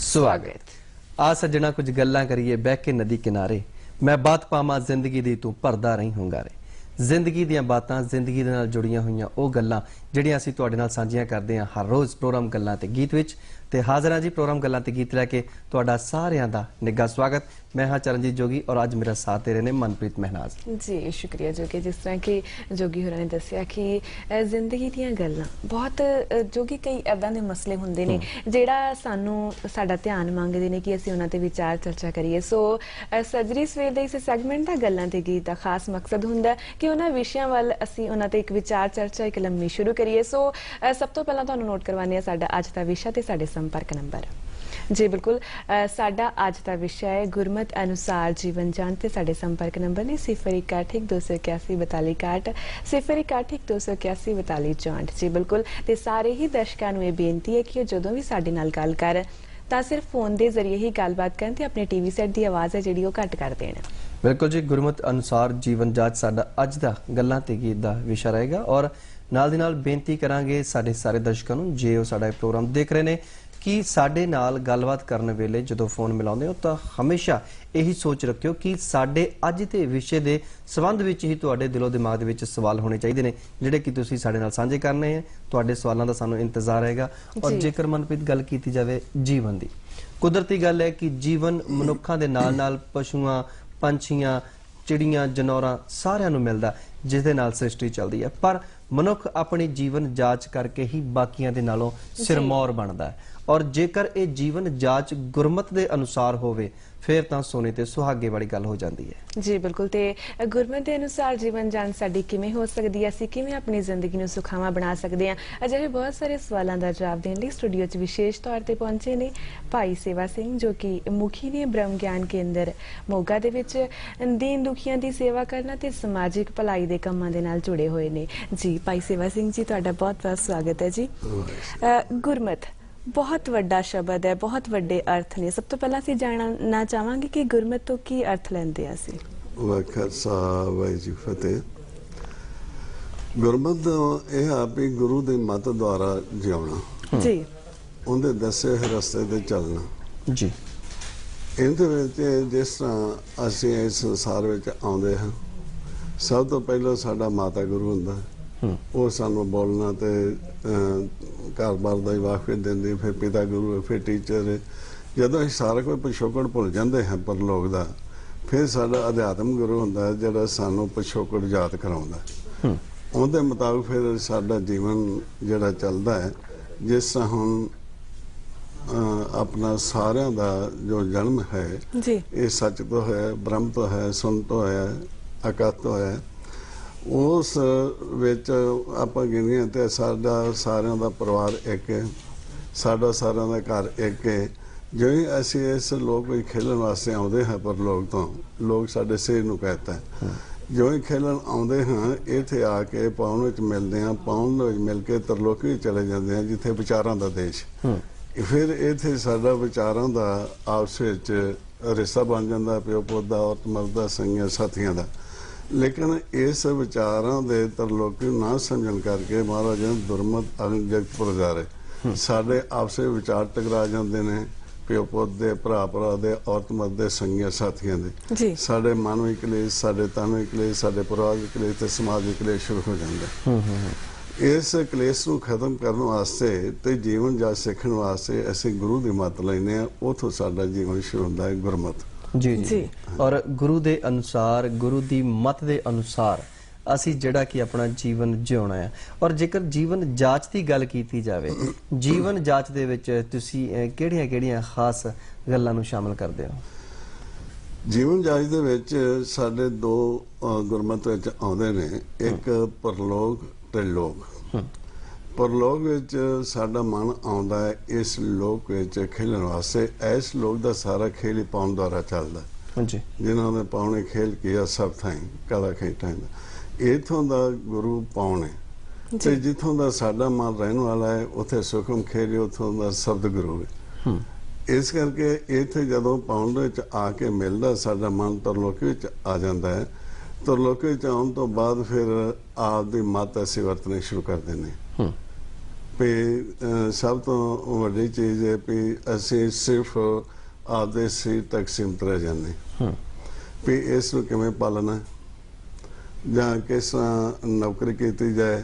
स्वागत। आ सजना कुछ गल्लां करिए बह के नदी किनारे, मैं बात पावां जिंदगी दी तू भरदा रही हुंगारे। जिंदगी दीयां बातां, जिंदगी दे नाल जुड़ियां होईयां ओ गल्लां ਜਿਹੜੀਆਂ ਅਸੀਂ ਤੁਹਾਡੇ ਨਾਲ ਸਾਂਝੀਆਂ ਕਰਦੇ ਹਾਂ ਹਰ ਰੋਜ਼ ਪ੍ਰੋਗਰਾਮ ਗੱਲਾਂ ਤੇ ਗੀਤ ਵਿੱਚ ਤੇ ਹਾਜ਼ਰ ਹਾਂ ਜੀ ਪ੍ਰੋਗਰਾਮ ਗੱਲਾਂ ਤੇ ਗੀਤ ਲੈ ਕੇ ਤੁਹਾਡਾ ਸਾਰਿਆਂ ਦਾ ਨਿੱਘਾ ਸਵਾਗਤ। मैं हाँ चरणजीत जोगी और अज मेरा साथ दे रहे ने मनप्रीत महनाज जी। शुक्रिया जोगी। जिस तरह कि जोगी होरां ने दस्सिया कि जिंदगी दीयां गल्लां बहुत जोगी कई इदां दे मसले हुंदे ने जिहड़ा सानू साडा ध्यान मंगदे ने कि असीं उन्हां ते विचार चर्चा करिए। सो सर्जरी सवेर दे इस सैगमेंट दा गल्लां ते गीत दा खास मकसद हुंदा कि उन्हां विषयां वल असीं उन्हां ते एक विचार चर्चा एक लम्मी शुरू करिए। सो सब तो पहलां तुहानूं नोट करवाने साडा अज दा विशा ते साडे संपर्क नंबर। जी बिल्कुल, साडा अज का विषय है गुरमत अनुसार जीवन जानते। साडे संपर्क नंबर ने 0181 281 4261 जी बिल्कुल। तो सारे ही दर्शकों को यह बेनती है कि जदों भी साडे नाल गल कर तां सिर्फ फोन के जरिए ही गलबात करन ते अपने टीवी सेट की आवाज़ है जिहड़ी ओह घट कर देण। बिल्कुल जी, गुरमत अनुसार जीवन जाच साडा अज दा गल्लां ते गीत दा विषय रहेगा और नाल दी नाल बेनती करांगे साडे सारे दर्शकों नूं जे ओह साडा प्रोग्राम देख रहे ने कि साडे नाल गलबात करने वेले जदों फोन मिलाउंदे हो तां हमेशा यही सोच रखियो कि साडे अज दे विषय दे संबंध विच ही तुहाडे दिलो दिमाग दे विच सवाल होने चाहिए ने जिहड़े कि तुसीं साडे नाल साझे करने हैं। तुहाडे सवालों का सानूं इंतजार रहेगा। और जेकर मनप्रीत गल कीती जावे जीवन दी, कुदरती गल है कि जीवन मनुक्खां दे नाल नाल पशुआं, पंछियां, चिड़ियां, जनौरां सारिआं नूं मिलदा जिस दे नाल सृष्टि चलदी है। पर मनुख अपनी जीवन जाच करके ही बाकियां दे नालों सिरमौर बनदा है। और जेकर ये जीवन जाच गुरमत के अनुसार होवे फिर तां सोने ते सुहागे वाली गल हो जाती है। जी बिल्कुल। तो गुरमत के अनुसार जीवन जान साडी किवें हो सकती है, असीं किवें अपनी जिंदगी नूं सुखावां बना सकते हैं। अजिहे बहुत सारे सवालों का जवाब देने लई स्टूडियो च विशेष तौर पर पहुंचे ने भाई सेवा सिंह जो कि मुखी ने ब्रह्म ज्ञान केंद्र मोगा दे विच दीन दुखियां की सेवा करना ते समाजिक भलाई के कामां दे नाल जुड़े हुए ने। जी भाई सेवा सिंह जी, तुहाडा बहुत बहुत स्वागत है जी। गुरमत बहुत वड्डा शब्द है, बहुत वड्डे अर्थ ने। सब तो पहला असीं जानना चाहांगे कि गुरमत तो की अर्थ लैंदे आ असीं। खालसा वाहिगुरू जी फतेह। गुरमत यह आप ही गुरु की मत द्वारा जिउणा जी, उनके दसे हुए रस्ते ते चलना जी। इहदे जिस तरह असीं इस संसार विच आउंदे हां, सब तो पहला साडा माता गुरु हुंदा वो सानू बोलना तो घर बार का वाकफियत देंदी, फिर पिता गुरु है, फिर टीचर है। जदों असीं सारा कोई पिछोकड़ भुल जाते हैं परलोक का, फिर साडा अध्यात्म गुरु हुंदा है जिहड़ा सानू पिछोकड़ याद कराउंदा। उहदे मुताबिक फिर साडा जीवन जिहड़ा चलदा है। जिस तरह हुण अपना सारिਆਂ ਦਾ जो जन्म है ये सच तो है, ब्रह्म तो है, सुन तो है, अकत तो है। उस विच आपां गिणीए ते साडा सारिਆਂ ਦਾ परिवार एक है, साडा सारिਆਂ ਦਾ घर एक है। जो ही असीं इस लोक विच खेलण वास्ते आउंदे हां परलोक तो, लोग साडे सिर नूं कहता है। जो ही खेलण आउंदे हां इत्थे आके पाउण विच मिलदे हां, पाउण विच मिल के तरलोकी चले जांदे हां जिथे विचारां दा देश। फिर इत्थे साडा विचारां दा आपस विच रिश्ता बन जांदा, प्यो पुੱਤ ਦਾ, औरत मर्द ਦਾ, संगियां साथियां ਦਾ। लेकिन इस विचारां दे तरलोकी ना समझण करके महाराज ने दुरमत अग्नि जगत पुरजारे साडे आपस विचार टकरा जाते हैं। प्यो पुੱਤ दे, भरा भरा दे, औरत मर्द दे, संगियां साथियां दे। साडे मन विच कलेश, साडे तन विच कलेश, साडे परिवार विच कलेश ते समाज विच कलेश शुरू हो जांदा। इस कलेश नूं खत्म करने वास्ते ते जीवन जाच सीखण वास्ते असीं गुरु दी मत लैंदे हां। उत्थों साडा जीवन शुरू हुंदा है गुरमत। जी जी। और गुरु दे अनुसार, गुरु दी मत दे अनुसार असी जिहड़ा कि अपना जीवन जिउणा है। और जेकर जीवन जाच की गल कीती जावे, जीवन जाच दे विच तुसीं किहड़ियां खास गल्लां नूं शामिल करदे हो? जीवन जाच दे विच साडे दो गुरमत विच आउंदे ने, एक परलोक ते लोक। परलोक विच साडा मन आउंदा है इस लोक विच खेलण वास्ते। इस लोक दा सारा खेल ही पाउण द्वारा चलदा जी। जिन्हां ने पाउणे खेल किया सब थाई कला खेटां दा। इत्थों दा गुरु पाउण है ते जिथों दा साडा मन रहण वाला है उत्थे सुखम खेल, उत्थों दा शब्द गुरु है। इस करके इत्थे जदों पाउण विच आके मिलदा साडा मन तरलोकी विच आ जांदा है। तरलोकी विच आउण तो बाद फिर आप दी मत असीं वरतनी शुरू कर दिंदे। ਵੀ ਸਭ ਤੋਂ ਵੱਡੀ ਚੀਜ਼ ਹੈ ਵੀ ਅਸੀਂ ਸਿਰਫ ਆਪਦੇ ਸਰੀਰ ਤੱਕ ਸੀਮਤ ਰਹਿ ਜਾਂਦੇ ਵੀ ਇਸ ਨੂੰ ਕਿਵੇਂ ਪਾਲਣਾ, ਜਾਂ ਕਿਸ ਤਰ੍ਹਾਂ ਨੌਕਰੀ ਕੀਤੀ ਜਾਏ,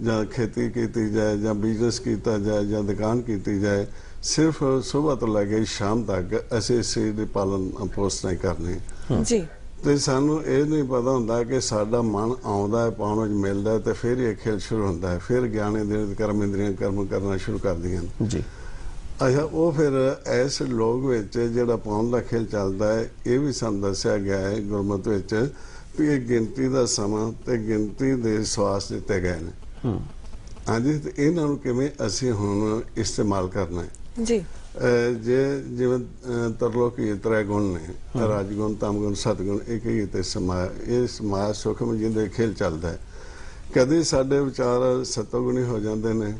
ਜਾਂ ਖੇਤੀ ਕੀਤੀ ਜਾਏ, ਜਾਂ ਬਿਜ਼ਨਸ ਕੀਤਾ ਜਾਏ, ਜਾਂ ਦੁਕਾਨ ਕੀਤੀ ਜਾਏ, ਸਿਰਫ ਸਵੇਰ ਤੋਂ ਲੈ ਕੇ ਸ਼ਾਮ ਤੱਕ ਅਸੀਂ ਸਰੀਰ ਦੀ ਪਾਲਣ ਪੋਸ਼ਣ ਕਰਨੀ ਜੀ। ਤੇ ਸਾਨੂੰ ਇਹ ਨਹੀਂ ਪਤਾ ਹੁੰਦਾ ਕਿ ਸਾਡਾ ਮਨ ਆਉਂਦਾ ਹੈ, ਪਾਉਣ ਵਿੱਚ ਮਿਲਦਾ ਤੇ ਫਿਰ ਇਹ ਖੇਲ ਸ਼ੁਰੂ ਹੁੰਦਾ ਹੈ, ਫਿਰ ਗਿਆਨ ਦੇ ਕਰਮ ਇੰਦਰੀਆਂ ਕਰਮ ਕਰਨਾ ਸ਼ੁਰੂ ਕਰਦੀਆਂ ਜੀ। ਅੱਛਾ, ਉਹ ਫਿਰ ਇਸ ਲੋਕ ਵਿੱਚ ਜਿਹੜਾ ਪਾਉਣ ਦਾ ਖੇਲ ਚੱਲਦਾ ਹੈ, ਇਹ ਵੀ ਸਾਨੂੰ ਦੱਸਿਆ ਗਿਆ ਹੈ ਗੁਰਮਤਿ ਵਿੱਚ ਵੀ ਇਹ ਗਿਣਤੀ ਦਾ ਸਮਾਂ ਤੇ ਗਿਣਤੀ ਦੇ ਸਵਾਸ ਦਿੱਤੇ ਗਏ ਨੇ। ਹਾਂਜੀ, ਤੇ ਇਹਨਾਂ ਨੂੰ ਕਿਵੇਂ ਅਸੀਂ ਹੁਣ ਇਸਤੇਮਾਲ ਕਰਨਾ ਹੈ ਜੀ। ਜੇ ਜਿਵੇਂ ਤਰਲੋਕੀ ਤ੍ਰੈ ਗੁਣ ਨੇ, ਰਾਜਗੁਣ, ਤਮਗੁਣ, ਸਤਗੁਣ, ਇੱਕ ਹੀ ਤੇ ਸਮਾਇਆ, ਇਹ ਸਮਾਇਆ ਸੁਖਮ ਜਿਹਦੇ ਖੇਲ ਚੱਲਦਾ ਹੈ। ਕਦੇ ਸਾਡੇ ਵਿਚਾਰ ਸਤੋਗੁਣੀ ਹੋ ਜਾਂਦੇ ਨੇ,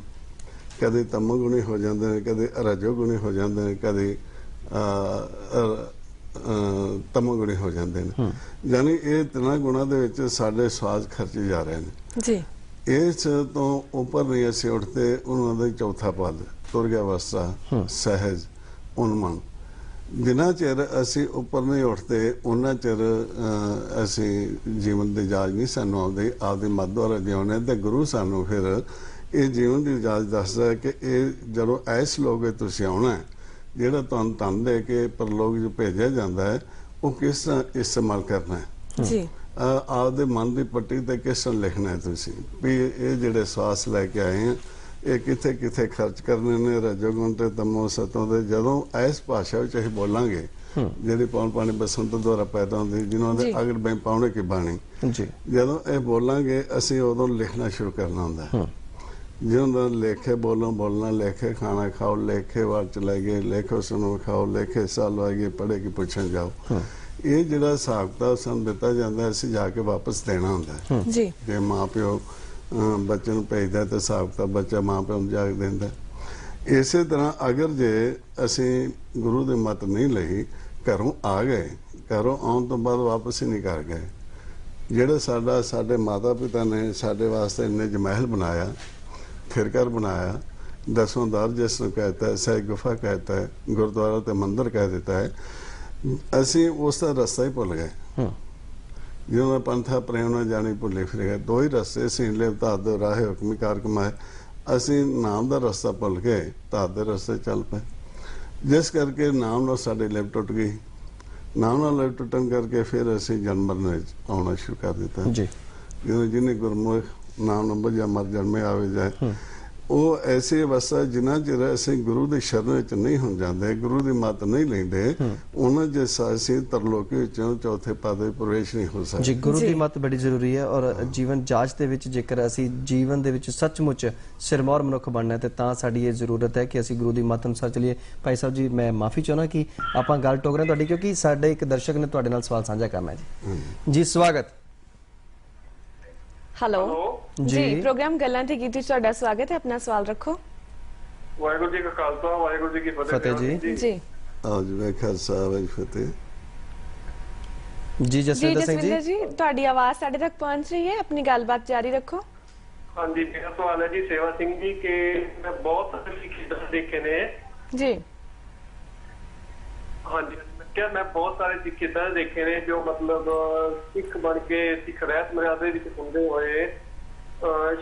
ਕਦੇ ਤਮੋਗੁਣੀ ਹੋ ਜਾਂਦੇ ਨੇ, ਕਦੇ ਰਜੋਗੁਣੀ ਹੋ ਜਾਂਦੇ ਨੇ, ਕਦੇ ਤਮੋਗੁਣੀ ਹੋ ਜਾਂਦੇ ਨੇ। ਯਾਨੀ ਇਹ ਤਿੰਨਾਂ ਗੁਣਾਂ ਦੇ ਵਿੱਚ ਸਾਡੇ ਸਵਾਸ ਖਰਚੇ ਜਾ ਰਹੇ ਨੇ ਜੀ। ਇਸ ਤੋਂ ਉੱਪਰ ਨਹੀਂ ਅਸੀਂ ਉੱਠਦੇ। ਉਹਨਾਂ ਦਾ ਚੌਥਾ ਪਦ ਤੁਰਗ ਅਵਸਥਾ, ਸਹਿਜ, ਉਨਮਨ। ਜਿੰਨਾ ਚਿਰ ਅਸੀਂ ਉੱਪਰ ਨਹੀਂ ਉੱਠਦੇ ਉਹਨਾਂ ਚਿਰ ਅਸੀਂ ਜੀਵਨ ਦੀ ਜਾਚ ਨਹੀਂ ਸਾਨੂੰ ਆਉਂਦੀ। ਆਪਦੀ ਮੱਤ ਦੁਆਰਾ ਜਿਉਣੇ ਤੇ ਗੁਰੂ ਸਾਨੂੰ ਫਿਰ ਇਹ ਜੀਵਨ ਦੀ ਜਾਚ ਦੱਸਦਾ ਹੈ ਕਿ ਇਹ ਜਦੋਂ ਇਸ ਲੋਕ ਵਿੱਚ ਤੁਸੀਂ ਆਉਣਾ ਹੈ, ਜਿਹੜਾ ਤੁਹਾਨੂੰ ਧਨ ਦੇ ਕੇ ਪਰਲੋਕ ਜੋ ਭੇਜਿਆ ਜਾਂਦਾ ਹੈ, ਉਹ ਕਿਸ ਤਰ੍ਹਾਂ ਇਸਤੇਮਾਲ ਕਰਨਾ ਹੈ ਜੀ। ਆਪਦੇ ਮਨ ਦੀ ਪੱਟੀ ਤੇ ਕਿਸ ਤਰ੍ਹਾਂ ਲਿਖਣਾ ਹੈ ਤੁਸੀਂ ਵੀ ਇਹ ਜਿਹੜੇ ਸਵਾਸ ਲੈ ਕੇ ਆਏ ਆ ਇਹ ਕਿੱਥੇ ਕਿੱਥੇ ਖਰਚ ਕਰਨੇ ਨੇ, ਰਜੋਗੁਣ ਤੇ ਤਮੋ ਸਤੋਂ ਦੇ। ਜਦੋਂ ਇਸ ਭਾਸ਼ਾ ਵਿੱਚ ਅਸੀਂ ਬੋਲਾਂਗੇ, ਜਿਹੜੀ ਪੌਣ ਪਾਣੀ ਬਸੰਤ ਦੁਆਰਾ ਪੈਦਾ ਹੁੰਦੀ, ਜਿਨ੍ਹਾਂ ਦੇ ਅਗਰ ਬੈ ਪਾਉਣੇ ਕੀ ਬਾਣੀ, ਜਦੋਂ ਇਹ ਬੋਲਾਂਗੇ ਅਸੀਂ ਉਦੋਂ ਲਿਖਣਾ ਸ਼ੁਰੂ ਕਰਨਾ ਹੁੰਦਾ ਹੈ। ਜਿਉਂ ਲੇਖੇ ਬੋਲੋ ਬੋਲਣਾ, ਲੇਖੇ ਖਾਣਾ ਖਾਓ, ਲੇਖੇ ਵਾਰ ਚਲੇ ਗਏ, ਲੇਖੋ ਸੁਣੋ ਖਾਓ, ਲੇਖੇ ਸਾਲ ਹੋਏ ਗਏ, ਪੜ੍ਹੇ ਕੀ ਪੁੱਛਣ ਜਾਓ। ਇਹ ਜਿਹੜਾ ਹਿਸਾਬ ਕਿਤਾਬ ਸਾਨੂੰ ਦਿੱਤਾ ਜਾਂਦਾ, ਅਸੀਂ ਜਾ ਕੇ ਵਾਪਸ ਦੇਣਾ ਹੁੰਦਾ ਜੀ। ਜੇ ਮਾਂ ਪਿਓ ਬੱਚੇ ਨੂੰ ਭੇਜਦਾ ਤੇ ਹਿਸਾਬ ਕਿਤਾਬ ਬੱਚਾ ਮਾਂ ਪਿਓ ਨੂੰ ਜਾ ਕੇ ਦਿੰਦਾ। ਇਸੇ ਤਰ੍ਹਾਂ ਅਗਰ ਜੇ ਅਸੀਂ ਗੁਰੂ ਦੀ ਮੱਤ ਨਹੀਂ ਲਈ, ਘਰੋਂ ਆ ਗਏ, ਘਰੋਂ ਆਉਣ ਤੋਂ ਬਾਅਦ ਵਾਪਸ ਹੀ ਨਹੀਂ ਕਰ ਗਏ। ਜਿਹੜਾ ਸਾਡੇ ਮਾਤਾ ਪਿਤਾ ਨੇ ਸਾਡੇ ਵਾਸਤੇ ਇੰਨੇ ਜਮਹਿਲ ਬਣਾਇਆ, फिरकर बनाया, 10 द्वार जिसको कहता है, सह गुफा कहता है, गुरुद्वारा तो मंदिर कह देता है, असी उसका रास्ता ही भुल गए। जो मैं पंथा प्रेम न जानी भुले फिर गए। दो ही रास्ते सीले धात राहे हुक्मी कार कमाए। असी नाम का रास्ता भुल गए, धात के रास्ते चल पे, जिस करके नाम नाल साडी लिप टुट गई। नाम नाल लिप टुटन करके फिर असी जन्म मरने आना शुरू कर दिता जी। जिन्हें गुरमुख नाम नंबर या मर जन्मे आवे जाए, वो ऐसी अवस्था जिन्ना चिर असीं गुरु की शरण विच नहीं हो जाते, गुरु की मत नहीं लेंदे, उन्हां जिस असीं तरलोकी विचों चौथे पद विच प्रवेश नहीं हो सकते जी। गुरु की मत बड़ी जरूरी है और जीवन जाच दे विच जेकर असीं जीवन दे विच सचमुच सिरमौर मनुख बनना है तां साडी ये जरूरत है कि असीं गुरु की मत अनुसार चलीए। भाई साहब जी, मैं माफ़ी चाहुंदा कि आपां गल टोक रहे तुहाडी, क्योंकि साडे एक दर्शक ने तुहाडे नाल सवाल साझा करना है जी। स्वागत। हेलो जी, प्रोग्राम गल्लां ते कीती तुहाडा स्वागत है। अपना सवाल रखो। वाहिगुरू जी का खालसा, वाहिगुरू जी की फतेह जी। जी आज मैं खालसा वाहिगुरू फतेह जी। जसविंदर सिंह जी, तुहाडी आवाज साडे तक पहुंच रही है, अपनी गलबात जारी रखो। हाँ जी, मेरा सवाल है जी सेवा सिंह जी के मैं बहुत सारे किस्से देखे ने जी। हाँ जी, क्या मैं बहुत सारे सिख इदां देखे ने जो मतलब सिख बन के सिख रहत मर्यादे विच हुंदे होए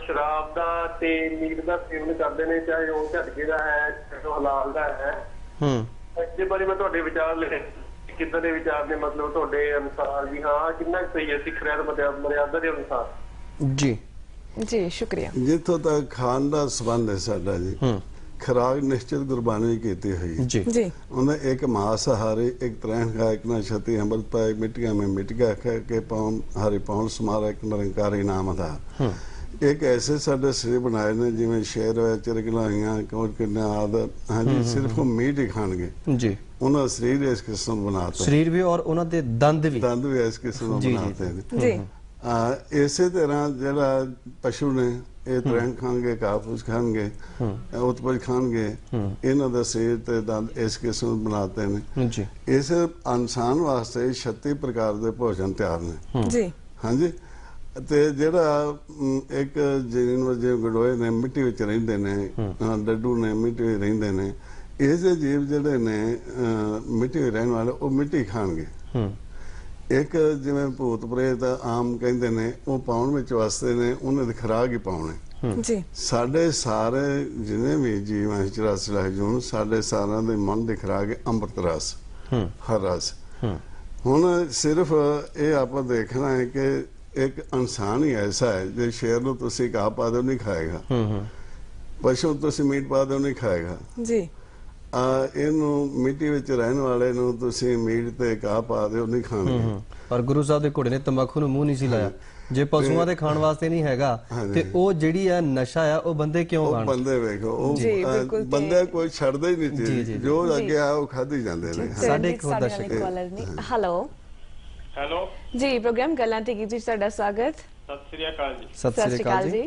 शराब दा ते मीट दा सेवन करदे ने, चाहे वो झटके दा है चाहे हलाल दा है। इसदे बारे मैं तुहाडे विचार ले किदां दे विचार ने, मतलब तुहाडे अनुसार भी हाँ कितना सही है सिख रहत मर्यादा दे अनुसार जी। जी शुक्रिया। जिथों तक खान का संबंध है साडा जी, खुराक निश्चित गुरबाणी की हुई जी जी। उन्हें एक मांसाहारी, एक त्रैण खा, एक न छती अमृत पाए, मिट्टिया में मिट्टिया खा के पाउन हरि पाउन समारा, एक निरंकारी नाम आधार। एक ऐसे साडे शरीर बनाए ने जिवें शेर होया, चिरगलाइयां, किन्ने आदि। हाँ जी, सिर्फ वो मीट ही खाणगे जी। उन्होंने शरीर इस किस्म बनाता, शरीर भी और उन्होंने दंद भी इस किस्म बनाते हैं। इसे तरह जरा पशु ने ਇਹ ਤਰ੍ਹਾਂ ਖਾਣਗੇ, ਕਾਫੂਸ ਖਾਣਗੇ, ਉਤਪਜ ਖਾਣਗੇ, ਇਹਨਾਂ ਦਾ ਸਰੀਰ ਤੇ ਦੰਦ ਇਸ ਕਿਸਮ ਬਣਾਤੇ ਨੇ ਜੀ। ਇਸ ਇਨਸਾਨ ਵਾਸਤੇ 36 ਪ੍ਰਕਾਰ ਦੇ ਭੋਜਨ ਤਿਆਰ ਨੇ ਜੀ। ਹਾਂਜੀ, ਤੇ ਜਿਹੜਾ ਇੱਕ ਜਿਵੇਂ ਗੜੋਏ ਨੇ ਮਿੱਟੀ ਵਿੱਚ ਰਹਿੰਦੇ ਨੇ, ਡੱਡੂ ਨੇ ਮਿੱਟੀ ਵਿੱਚ ਰਹਿੰਦੇ ਨੇ, ਇਹ ਜਿਹੇ ਜੀਵ ਜਿਹੜੇ ਨੇ ਮਿੱਟੀ ਵਿੱਚ ਰਹਿਣ ਵਾਲੇ ਉਹ ਮਿੱਟੀ ਖਾਣਗੇ। ਇੱਕ ਜਿਵੇਂ ਭੂਤ ਪ੍ਰੇਤ ਆਮ ਕਹਿੰਦੇ ਨੇ ਉਹ ਪਾਉਣ ਵਿੱਚ ਵਸਦੇ ਨੇ, ਉਹਨਾਂ ਦੀ ਖੁਰਾਕ ਹੀ ਪਾਉਣੇ ਜੀ। ਸਾਡੇ ਸਾਰੇ ਜਿੰਨੇ ਵੀ ਜੀਵ ਹੈ 84 ਲੱਖ ਜੂਨ, ਸਾਡੇ ਸਾਰਿਆਂ ਦੇ ਮਨ ਦੀ ਖੁਰਾਕ ਅੰਮ੍ਰਿਤ ਰਸ, ਹਰ ਰਸ। ਹੁਣ ਸਿਰਫ ਇਹ ਆਪਾਂ ਦੇਖਣਾ ਹੈ ਕਿ ਇੱਕ ਇਨਸਾਨ ਹੀ ਐਸਾ ਹੈ ਜੇ ਸ਼ੇਰ ਨੂੰ ਤੁਸੀਂ ਘਾਹ ਪਾ ਦਿਓ ਨਹੀਂ ਖਾਏਗਾ, ਪਸ਼ੂ ਤੁਸੀਂ ਮੀਟ ਪਾ ਦਿਓ ਨਹੀਂ ਖਾਏਗਾ ਜੀ। ਇਹਨੂੰ ਮਿੱਟੀ ਵਿੱਚ ਰਹਿਣ ਵਾਲੇ ਨੂੰ ਤੁਸੀਂ ਮੀਟ ਤੇ ਘਾਹ ਪਾ ਦਿਓ ਨਹੀਂ ਖਾਣਗੇ। ਪਰ ਗੁਰੂ ਸਾਹਿਬ ਦੇ ਘੋੜੇ ਨੇ ਤੰਬਾਕੂ ਨੂੰ ਮੂੰਹ ਨਹੀਂ ਸੀ ਲਾਇਆ। ਜੇ ਪਸ਼ੂਆਂ ਦੇ ਖਾਣ ਵਾਸਤੇ ਨਹੀਂ ਹੈਗਾ ਤੇ ਉਹ ਜਿਹੜੀ ਹੈ ਨਸ਼ਾ ਆ ਉਹ ਬੰਦੇ ਕਿਉਂ ਖਾਣ? ਬੰਦੇ ਵੇਖੋ ਉਹ ਬੰਦੇ ਕੋਈ ਛੱਡਦਾ ਹੀ ਨਹੀਂ ਸੀ, ਜੋ ਅੱਗੇ ਆ ਉਹ ਖਾਧੀ ਜਾਂਦੇ ਨੇ। ਸਾਡੇ ਇੱਕ ਹੋਰ ਦਰਸ਼ਕ ਹੈਲੋ ਹੈਲੋ ਜੀ, ਪ੍ਰੋਗਰਾਮ ਗੱਲਾਂ ਤੇ ਗੀਤ ਵਿੱਚ ਤੁਹਾਡਾ ਸਵਾਗਤ। ਸਤਿ ਸ੍ਰੀ ਅਕਾਲ ਜੀ। ਸਤਿ ਸ੍ਰੀ ਅਕਾਲ ਜੀ।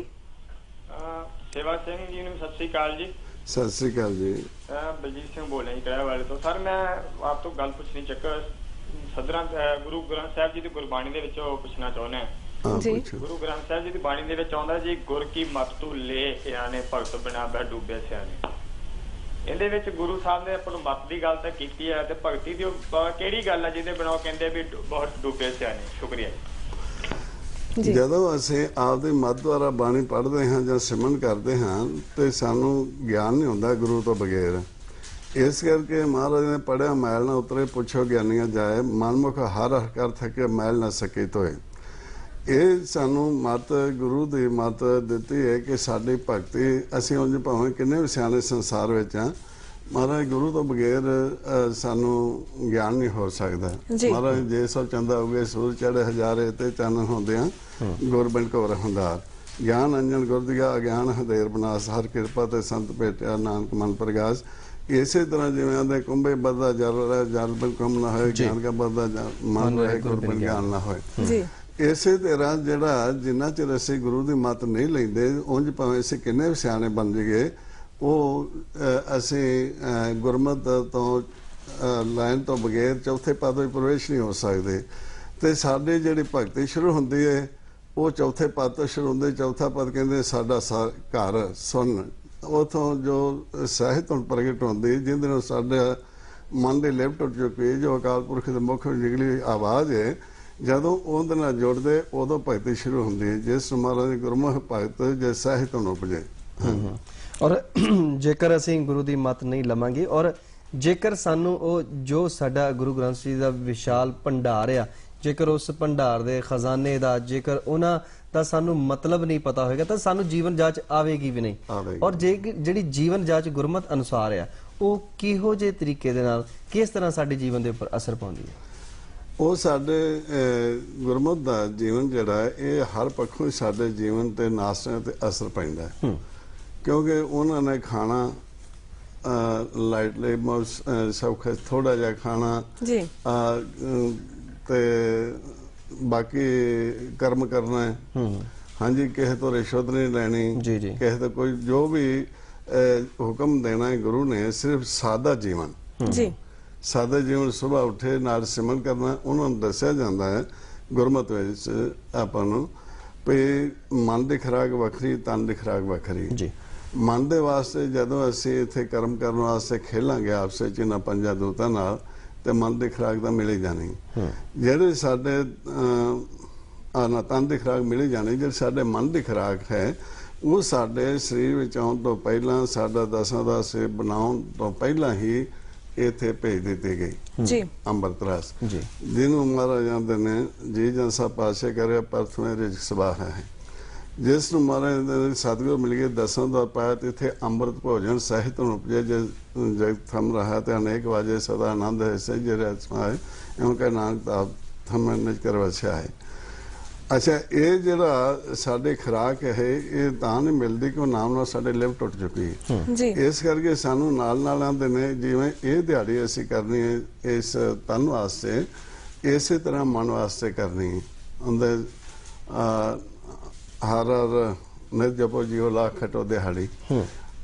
ਸੇਵਾ ਸਿੰਘ ਜੀ ਨੂੰ ਸਤਿ ਸ੍ਰੀ ਅਕਾਲ ਜੀ। ਸਤਿ ਸ੍ਰੀ ਅਕਾਲ ਜੀ। ਬਲਜੀਤ ਸਿੰਘ ਬੋਲ ਰਿਹਾ ਜੀ ਕਿਹੜਾ ਵਾਲੇ ਤੋਂ। ਸਰ ਮੈਂ ਆਪ ਤੋਂ ਗੱਲ ਪੁੱਛਣੀ ਚੱਕਰ ਸਦਰਾਂ ਗੁਰੂ ਗ੍ਰੰਥ ਸਾਹਿਬ ਜੀ ਦੀ ਗੁਰਬਾਣੀ ਦੇ ਵਿੱਚੋਂ ਪੁੱਛਣਾ ਚਾਹੁੰਦੇ ਹਾਂ ਜੀ। ਗੁਰੂ ਗ੍ਰੰਥ ਸਾਹਿਬ ਜੀ ਦੀ ਬਾਣੀ ਦੇ ਵਿੱਚ ਆਉਂਦਾ ਜੀ, ਗੁਰ ਕੀ ਮਤ ਤੂੰ ਲੈ ਆਨੇ ਭਗਤ ਬਿਨਾ ਬਹਿ ਡੁੱਬੇ ਸਿਆਣੇ। ਇਹਦੇ ਵਿੱਚ ਗੁਰੂ ਸਾਹਿਬ ਨੇ ਆਪਾਂ ਨੂੰ ਮਤ ਦੀ ਗੱਲ ਤਾਂ ਕੀਤੀ ਹੈ ਤੇ ਭਗਤੀ ਦੀ ਕਿਹੜੀ ਗੱਲ ਹੈ ਜਿਹਦੇ ਬਿਨਾਂ ਕਹਿੰਦੇ ਵੀ ਬਹੁਤ ਡੁੱਬੇ ਸਿਆਣੇ? ਸ਼ੁਕਰੀਆ ਜੀ। ਜਦੋਂ ਅਸੀਂ ਆਪਦੀ ਮਤ ਦੁਆਰਾ ਬਾਣੀ ਪੜ੍ਹਦੇ ਹਾਂ ਜਾਂ ਸਿਮਰਨ ਕਰਦੇ ਹਾਂ ਤੇ ਸਾਨੂੰ ਗਿਆਨ ਨਹੀਂ ਹੁੰਦਾ ਗੁਰੂ ਤੋਂ ਬਗੈਰ। ਇਸ ਕਰਕੇ ਮਹਾਰਾਜ ਨੇ ਪੜ੍ਹਿਆ ਮੈਲ ਨਾ ਉਤਰੇ, ਪੁੱਛੋ ਗਿਆਨੀਆਂ ਜਾਏ, ਮਨਮੁਖ ਹਰ ਕਰ ਥਕੇ ਮੈਲ ਨਾ ਸਕੇ ਤੋਏ। ਇਹ ਸਾਨੂੰ ਮਤ ਗੁਰੂ ਦੀ ਮਤ ਦਿੱਤੀ ਹੈ ਕਿ ਸਾਡੀ ਭਗਤੀ, ਅਸੀਂ ਉਂਝ ਭਾਵੇਂ ਕਿੰਨੇ ਵੀ ਸਿਆਣੇ ਸੰਸਾਰ ਵਿੱਚ ਆ, ਮਹਾਰਾਜ ਗੁਰੂ ਤੋਂ ਬਗੈਰ ਸਾਨੂੰ ਗਿਆਨ ਨਹੀਂ ਹੋ ਸਕਦਾ। ਮਹਾਰਾਜ ਜੇ ਸੋ ਚੰਦਾ ਹੋਵੇ ਸੂਰ ਚੜੇ ਹਜ਼ਾਰੇ ਤੇ ਚਾਨਣ ਹੁੰਦੇ ਆ, ਗੁਰਬਿੰਦ ਕੋ ਰਹਿੰਦਾਰ। ਗਿਆਨ ਅੰਜਨ ਗੁਰ ਦੀਆ, ਅਗਿਆਨ ਹਦੇਰ ਬਨਾਸ, ਹਰ ਕਿਰਪਾ ਤੇ ਸੰਤ ਭੇਟਿਆ, ਨਾਨਕ ਮਨ ਪ੍ਰਗਾਸ। ਇਸੇ ਤਰ੍ਹਾਂ ਜਿਵੇਂ ਆਂਦੇ ਕੁੰਭੇ ਬਦਦਾ ਜਲ ਰਹਿ, ਜਲ ਬਿਨ ਕੁੰਭ ਨਾ ਹੋਏ, ਗਿਆਨ ਕਾ ਬਦਦਾ ਮਨ ਰਹੇ, ਗੁਰਬਿੰਦ ਗਿਆਨ ਨਾ ਹੋਏ। ਇਸੇ ਤਰ੍ਹਾਂ ਜਿਹੜਾ ਜਿੰਨਾ ਚਿਰ ਅਸੀਂ ਗੁਰੂ ਦੀ ਮਤ ਨਹੀਂ ਲੈਂਦੇ, ਉਂਝ ਭਾਵੇਂ ਅਸੀਂ ਕਿੰਨੇ ਵੀ ਸਿਆਣੇ ਬਣ ਜਾਈਏ, ਉਹ ਅਸੀਂ ਗੁਰਮਤ ਤੋਂ ਲਾਈਨ ਤੋਂ ਬਗੈਰ ਚੌਥੇ ਪਦ ਵਿੱਚ ਪ੍ਰਵੇਸ਼ ਨਹੀਂ ਹੋ ਸਕਦੇ। ਤੇ ਸਾਡੀ ਜਿਹੜੀ ਭਗਤੀ ਸ਼ੁਰੂ ਹੁੰਦੀ ਹੈ ਉਹ ਚੌਥੇ ਪਦ ਤੋਂ ਸ਼ੁਰੂ ਹੁੰਦੀ। ਚੌਥਾ ਪਦ ਕਹਿੰਦੇ ਸਾਡਾ ਘਰ ਸੁਣ। ਉਥੋਂ ਜੋ ਸਾਹਿਤ ਹੁਣ ਪ੍ਰਗਟ ਹੁੰਦੀ, ਜਿਹਦੇ ਨਾਲ ਸਾਡਾ ਮਨ ਦੀ ਲਿਫਟ ਉੱਠ ਚੁੱਕੀ, ਜੋ ਅਕਾਲ ਪੁਰਖ ਦੇ ਮੁਖ ਵਿੱਚ ਨਿਕਲੀ ਆਵਾਜ਼ ਹੈ, ਜਦੋਂ ਉਹਦੇ ਨਾਲ ਜੁੜਦੇ ਉਦੋਂ ਭਗਤੀ ਸ਼ੁਰੂ ਹੁੰਦੀ ਹੈ। ਜਿਸ ਮਹਾਰਾਜ ਦੀ ਗੁਰਮੁਖ ਭਗਤ ਜੇ ਸਾਹਿਤ ਨੂੰ ਉਪਜੇ। ਔਰ ਜੇਕਰ ਅਸੀਂ ਗੁਰੂ ਦੀ ਮਤ ਨਹੀਂ ਲਵਾਂਗੇ ਔਰ ਜੇਕਰ ਸਾਨੂੰ ਉਹ ਜੋ ਸਾਡਾ ਗੁਰੂ ਗ੍ਰੰਥ ਸਾਹਿਬ ਦਾ ਵਿਸ਼ਾਲ ਭੰਡਾਰ ਆ, ਜੇਕਰ ਉਸ ਭੰਡਾਰ ਦੇ ਖਜ਼ਾਨੇ ਦਾ ਜੇਕਰ ਉਹਨਾਂ ਦਾ ਸਾਨੂੰ ਮਤਲਬ ਨਹੀਂ ਪਤਾ ਹੋਏਗਾ ਤਾਂ ਸਾਨੂੰ ਜੀਵਨ ਜਾਂਚ ਆਵੇਗੀ ਵੀ ਨਹੀਂ। ਔਰ ਜਿਹੜੀ ਜੀਵਨ ਜਾਂਚ ਗੁਰਮਤ ਅਨੁਸਾਰ ਆ ਉਹ ਕਿਹੋ ਜਿਹੇ ਤਰੀਕੇ ਦੇ ਨਾਲ ਕਿਸ ਤਰ੍ਹਾਂ ਸਾਡੇ ਜੀਵਨ ਦੇ ਉੱਪਰ ਅਸਰ ਪਾਉਂਦੀ ਹੈ? ਉਹ ਸਾਡੇ ਗੁਰਮਤ ਦਾ ਜੀਵਨ ਜਿਹੜਾ ਹੈ ਇਹ ਹਰ ਪੱਖੋਂ ਸਾਡੇ ਜੀਵਨ ਤੇ ਨਾਸਰਿਆਂ ਤੇ ਅਸਰ ਪੈਂਦਾ ਹੈ। ਕਿਉਂਕਿ ਉਹਨਾਂ ਨੇ ਖਾਣਾ ਲਾਈਟਲੀ ਸੌਖਾ ਥੋੜਾ ਜਿਹਾ ਖਾਣਾ ਜੀ, ਤੇ ਬਾਕੀ ਕਰਮ ਕਰਨਾ ਹੈ। ਹਾਂਜੀ, ਕਿਸੇ ਤੋਂ ਰਿਸ਼ਵਤ ਨਹੀਂ ਲੈਣੀ, ਕਿਸੇ ਤੋਂ ਕੋਈ ਜੋ ਵੀ ਹੁਕਮ ਦੇਣਾ ਹੈ ਗੁਰੂ ਨੇ, ਸਿਰਫ ਸਾਦਾ ਜੀਵਨ ਜੀ, ਸਾਦਾ ਜੀਵਨ। ਸੁਬਾਹ ਉੱਠੇ ਨਾਲ ਸਿਮਰਨ ਕਰਨਾ। ਉਹਨਾਂ ਨੂੰ ਦੱਸਿਆ ਜਾਂਦਾ ਹੈ ਗੁਰਮਤ ਵਿੱਚ ਆਪਾਂ ਨੂੰ ਵੀ ਮਨ ਦੀ ਖੁਰਾਕ ਵੱਖਰੀ, ਤਨ ਦੀ ਖੁਰਾਕ ਵੱਖਰੀ ਜੀ। ਮਨ ਦੇ ਵਾਸਤੇ ਜਦੋਂ ਅਸੀਂ ਇੱਥੇ ਕਰਮ ਕਰਨ ਵਾਸਤੇ ਖੇਲਾਂਗੇ ਆਪਸ ਵਿੱਚ ਇਹਨਾਂ ਪੰਜਾਂ ਦੂਤਾਂ ਨਾਲ, ਤੇ ਮਨ ਦੀ ਖੁਰਾਕ ਤਾਂ ਮਿਲ ਹੀ ਜਾਣੀ। ਜਿਹੜੇ ਸਾਡੇ ਤਨ ਦੀ ਖੁਰਾਕ ਮਿਲ ਹੀ ਜਾਣੀ, ਜਿਹੜੀ ਸਾਡੇ ਮਨ ਦੀ ਖੁਰਾਕ ਹੈ ਉਹ ਸਾਡੇ ਸਰੀਰ ਵਿੱਚ ਆਉਣ ਤੋਂ ਪਹਿਲਾਂ, ਸਾਡਾ ਦਸਾਂ ਦਾ ਸਰੀਰ ਬਣਾਉਣ ਤੋਂ ਪਹਿਲਾਂ ਹੀ ਇੱਥੇ ਭੇਜ ਦਿੱਤੀ ਗਈ ਜੀ, ਅੰਮ੍ਰਿਤ ਰਸ, ਜਿਹਨੂੰ ਮਹਾਰਾਜ ਕਹਿੰਦੇ ਨੇ ਜੀ ਜਨਸਾ ਪਾਸੇ ਕਰਿਆ ਪਰਥਵੇਂ ਰਿਜਕ ਸਵਾਹ ਹੈ। ਜਿਸ ਨੂੰ ਮਹਾਰਾਜ ਦੇ ਸਤਿਗੁਰ ਮਿਲ ਗਏ, ਦਸਾਂ ਦਾ ਪਾਇਆ ਤੇ ਇੱਥੇ ਅੰਮ੍ਰਿਤ ਭੋਜਨ ਸਾਹਿਤ ਨੂੰ ਉਪਜੇ। ਜੇ ਜਗਤ ਥਮ ਰਹਾ ਤੇ ਅਨੇਕ ਵਾਜੇ ਸਦਾ ਆਨੰਦ ਹੈ, ਸਹਿਜ ਰਹਿ ਸਮਾਏ, ਇਉਂ ਕਹਿ ਨਾਨਕ ਤਾਪ ਥਮੈ ਨਿਜ ਕਰ ਵਸਿਆ ਹੈ। ਅੱਛਾ, ਇਹ ਜਿਹੜਾ ਸਾਡੇ ਖੁਰਾਕ ਹੈ ਇਹ ਤਾਂ ਨਹੀਂ ਮਿਲਦੀ ਕਿ ਉਹ ਨਾਮ ਨਾਲ ਸਾਡੇ ਲਿਵ ਟੁੱਟ ਚੁੱਕੀ ਹੈ। ਇਸ ਕਰਕੇ ਸਾਨੂੰ ਨਾਲ ਨਾਲ ਆਉਂਦੇ ਨੇ ਜਿਵੇਂ ਇਹ ਦਿਹਾੜੀ ਅਸੀਂ ਕਰਨੀ ਹੈ ਇਸ ਤਨ ਵਾਸਤੇ, ਇਸੇ ਤਰ੍ਹਾਂ ਮਨ ਵਾਸਤੇ ਕਰਨੀ ਹੁੰਦੇ। ਹਰ ਹਰ ਨਿਰਜਪੋ ਜੀਓ ਲੱਖ ਖਟੋ ਦਿਹਾੜੀ।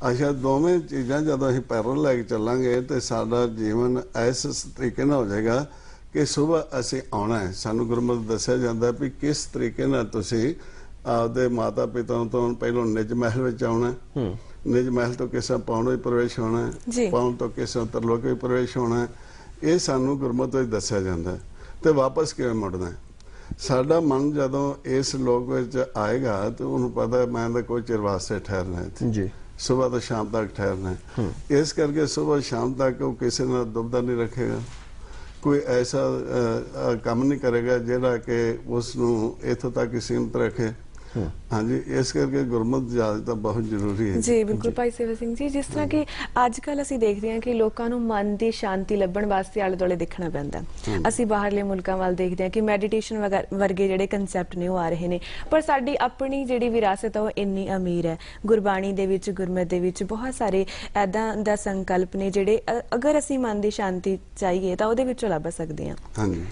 ਅੱਛਾ, ਦੋਵੇਂ ਚੀਜ਼ਾਂ ਜਦੋਂ ਅਸੀਂ ਪੈਰਲ ਲੈ ਕੇ ਚੱਲਾਂਗੇ ਤੇ ਸਾਡਾ ਜੀਵਨ ਇਸ ਤਰੀਕੇ ਨਾਲ ਹੋ ਜਾਏਗਾ कि सुबह असी आना है, सानू गुरमत दस्या जाता है भी किस तरीके नाल तुसी आपदे माता पिता तो पहलों निज महल विच आउणा है, निज महल तो किस पाउण विच प्रवेश होना है, पाउण तो किस तरलोक विच प्रवेश होना है, ये सानू गुरमत विच दस्या जाता है। तो वापस किवें मुड़ना है? साडा मन जदों इस लोक विच आएगा तो उन्हें पता है मैं तो कोई चिर वास्ते ठहरना है जी, सुबह तो शाम तक ठहरना है। इस करके सुबह शाम तक वो किसी ने दुविधा नहीं रखेगा, कोई ऐसा काम नहीं करेगा जिहड़ा कि उसनूं इत्थों तक ही सीमित रखे। हाँ जी, इस करके गुरमत ज़्यादा बहुत जरूरी है जी। बिल्कुल भाई सेवा सिंह जी, जिस तरह कि अजकल ਅਸੀਂ ਦੇਖਦੇ ਹਾਂ ਕਿ ਲੋਕਾਂ ਨੂੰ ਮਨ ਦੀ ਸ਼ਾਂਤੀ ਲੱਭਣ ਵਾਸਤੇ ਆਲੇ ਦੁਆਲੇ ਦੇਖਣਾ ਪੈਂਦਾ। ਅਸੀਂ ਬਾਹਰਲੇ ਮੁਲਕਾਂ ਵੱਲ ਦੇਖਦੇ ਹਾਂ ਕਿ ਮੈਡੀਟੇਸ਼ਨ ਵਰਗੇ ਜਿਹੜੇ ਕਨਸੈਪਟ ਨੇ ਉਹ ਆ ਰਹੇ ਨੇ, ਪਰ ਸਾਡੀ ਆਪਣੀ ਜਿਹੜੀ ਵਿਰਾਸਤ ਆ ਉਹ ਇੰਨੀ ਅਮੀਰ ਹੈ। ਗੁਰਬਾਣੀ ਦੇ ਵਿੱਚ, ਗੁਰਮਤ ਦੇ ਵਿੱਚ ਬਹੁਤ ਸਾਰੇ ਐਦਾਂ ਦਾ ਸੰਕਲਪ ਨੇ ਜਿਹੜੇ ਅਗਰ ਅਸੀਂ ਮਨ ਦੀ ਸ਼ਾਂਤੀ ਚਾਹੀਏ ਤਾਂ ਉਹਦੇ ਵਿੱਚੋਂ ਲੱਭ ਸਕਦੇ ਹਾਂ। ਹਾਂਜੀ।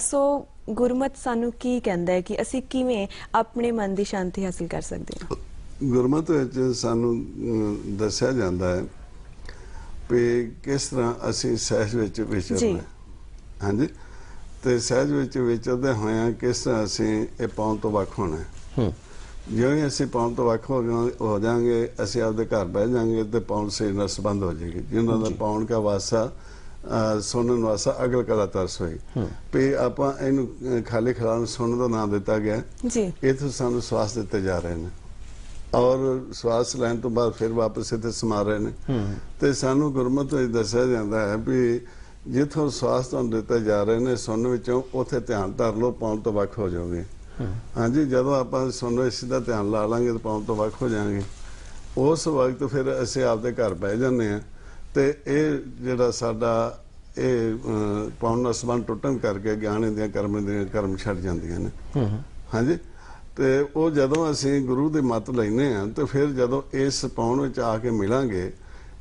ਸੋ ਗੁਰਮਤ ਸਾਨੂੰ ਕੀ ਕਹਿੰਦਾ ਹੈ ਕਿ ਅਸੀਂ ਕਿਵੇਂ ਆਪਣੇ ਮਨ ਦੀ ਸ਼ਾਂਤੀ ਹਾਸਲ ਕਰ ਸਕਦੇ ਹਾਂ? ਗੁਰਮਤ ਵਿੱਚ ਸਾਨੂੰ ਦੱਸਿਆ ਜਾਂਦਾ ਹੈ ਵੀ ਕਿਸ ਤਰ੍ਹਾਂ ਅਸੀਂ ਸਹਿਜ ਵਿੱਚ ਵਿਚਰਨਾ। ਹਾਂਜੀ, ਤੇ ਸਹਿਜ ਵਿੱਚ ਵਿਚਰਦੇ ਹੋਇਆਂ ਕਿਸ ਤਰ੍ਹਾਂ ਅਸੀਂ ਇਹ ਪਾਉਣ ਤੋਂ ਵੱਖ ਹੋਣਾ ਹੈ। ਜਿਉਂ ਹੀ ਅਸੀਂ ਪਾਉਣ ਤੋਂ ਵੱਖ ਹੋ ਜਾਵਾਂਗੇ, ਅਸੀਂ ਆਪਦੇ ਘਰ ਬਹਿ ਜਾਵਾਂਗੇ ਤੇ ਪਾਉਣ ਸੇ ਨਾਲ ਸੰਬੰਧ ਹੋ ਜਾਏਗੀ। ਜਿਨ੍ਹਾਂ ਦਾ ਪਾਉਣ ਦਾ ਵਾਸਾ ਸੁਣਨ ਵਾਸਾ ਅਗਲ ਕਲਾ ਤਰਸ ਹੋਈ ਵੀ ਆਪਾਂ ਇਹਨੂੰ ਖਾਲੀ ਖਿਲਾਉਣ ਸੁਣਨ ਦਾ ਨਾਮ ਦਿੱਤਾ ਗਿਆ ਜੀ। ਇੱਥੋਂ ਸਾਨੂੰ ਸਵਾਸ ਦਿੱਤੇ ਜਾ ਰਹੇ ਨੇ ਔਰ ਸਵਾਸ ਲੈਣ ਤੋਂ ਬਾਅਦ ਫਿਰ ਵਾਪਸ ਇੱਥੇ ਸਮਾ ਰਹੇ ਨੇ। ਤੇ ਸਾਨੂੰ ਗੁਰਮਤ ਵਿੱਚ ਦੱਸਿਆ ਜਾਂਦਾ ਹੈ ਵੀ ਜਿੱਥੋਂ ਸਵਾਸ ਤੁਹਾਨੂੰ ਦਿੱਤੇ ਜਾ ਰਹੇ ਨੇ ਸੁਣਨ ਵਿੱਚੋਂ, ਉੱਥੇ ਧਿਆਨ ਧਰ ਲਓ, ਪਾਉਣ ਤੋਂ ਵੱਖ ਹੋ ਜਾਓਗੇ। ਹਾਂਜੀ, ਜਦੋਂ ਆਪਾਂ ਸੁਣਨ ਵਿੱਚ ਸਿੱਧਾ ਧਿਆਨ ਲਾ ਲਾਂਗੇ ਤਾਂ ਪਾਉਣ ਤੋਂ ਵੱਖ ਹੋ ਜਾਵਾਂਗੇ। ਉਸ ਵਕਤ ਫਿਰ ਅਸੀਂ ਆਪਦੇ ਘਰ ਬਹਿ ਜਾਂਦੇ ਹਾਂ ਤੇ ਇਹ ਜਿਹੜਾ ਸਾਡਾ ਇਹ ਪਾਉਣ ਦਾ ਸੰਬੰਧ ਟੁੱਟਣ ਕਰਕੇ ਗਿਆਨ ਦੀਆਂ ਕਰਮ ਛੱਡ ਜਾਂਦੀਆਂ ਨੇ। ਹਾਂਜੀ, ਤੇ ਉਹ ਜਦੋਂ ਅਸੀਂ ਗੁਰੂ ਦੀ ਮੱਤ ਲੈਨੇ ਆ ਤੇ ਫਿਰ ਜਦੋਂ ਇਸ ਪਾਉਣ ਵਿੱਚ ਆ ਕੇ ਮਿਲਾਂਗੇ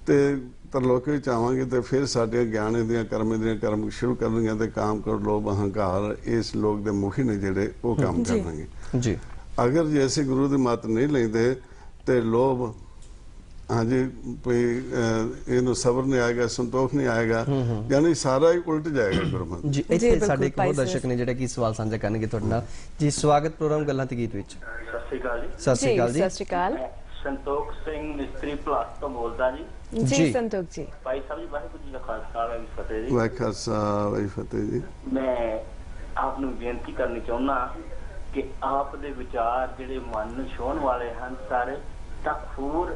ਤੇ ਤਰਲੋਕ ਵਿੱਚ ਆਵਾਂਗੇ ਤੇ ਫਿਰ ਸਾਡੇ ਗਿਆਨ ਦੀਆਂ ਕਰਮ ਸ਼ੁਰੂ ਕਰਨਗੇ ਤੇ ਕਾਮ ਕਰ ਲੋਭ ਅਹੰਕਾਰ ਇਸ ਲੋਕ ਦੇ ਮੁਖੀ ਨੇ ਜਿਹੜੇ ਉਹ ਕੰਮ ਕਰਨਗੇ ਜੀ। ਅਗਰ ਜੇ ਅਸੀਂ ਗੁਰੂ ਦੀ ਮੱਤ ਨਹੀਂ ਲੈਂਦੇ ਤੇ ਲੋਭ, हाँ जी, सबर नहीं आएगा, संतोष नहीं आएगा, यानी सारा ही उल्ट जाएगा गुरमत जी। ਇੱਥੇ ਸਾਡੇ ਇੱਕ ਹੋਰ ਦਰਸ਼ਕ ਨੇ ਜਿਹੜੇ ਕਿ ਸਵਾਲ ਸਾਂਝਾ ਕਰਨਗੇ ਤੁਹਾਡੇ ਨਾਲ ਜੀ। ਸਵਾਗਤ ਪ੍ਰੋਗਰਾਮ ਗੱਲਾਂ ਤੇ ਗੀਤ ਵਿੱਚ। ਸਤਿ ਸ਼੍ਰੀ ਅਕਾਲ ਜੀ। ਸਤਿ ਸ਼੍ਰੀ ਅਕਾਲ ਜੀ। ਸਤਿ ਸ਼੍ਰੀ ਅਕਾਲ। ਸੰਤੋਖ ਸਿੰਘ ਮਿਸਤਰੀ ਪਲਾਸ ਤੋਂ ਬੋਲਦਾ ਜੀ। ਜੀ ਸੰਤੋਖ ਜੀ। ਭਾਈ ਸਾਹਿਬ ਜੀ, ਵਾਹਿਗੁਰੂ ਜੀ ਦਾ ਖਾਲਸਾ ਵਾਹਿਗੁਰੂ ਫਤਿਹ ਜੀ। ਵਾਹਿਗੁਰੂ ਖਾਲਸਾ ਵਾਹਿਗੁਰੂ ਫਤਿਹ ਜੀ। ਮੈਂ ਆਪ ਨੂੰ ਬੇਨਤੀ ਕਰਨੀ ਚਾਹੁੰਦਾ ਕਿ ਆਪ ਦੇ ਵਿਚਾਰ ਜਿਹੜੇ ਮਨ ਨੂੰ ਛੋਹਣ ਵਾਲੇ ਹਨ ਸਾਰੇ ਤਖੂਰ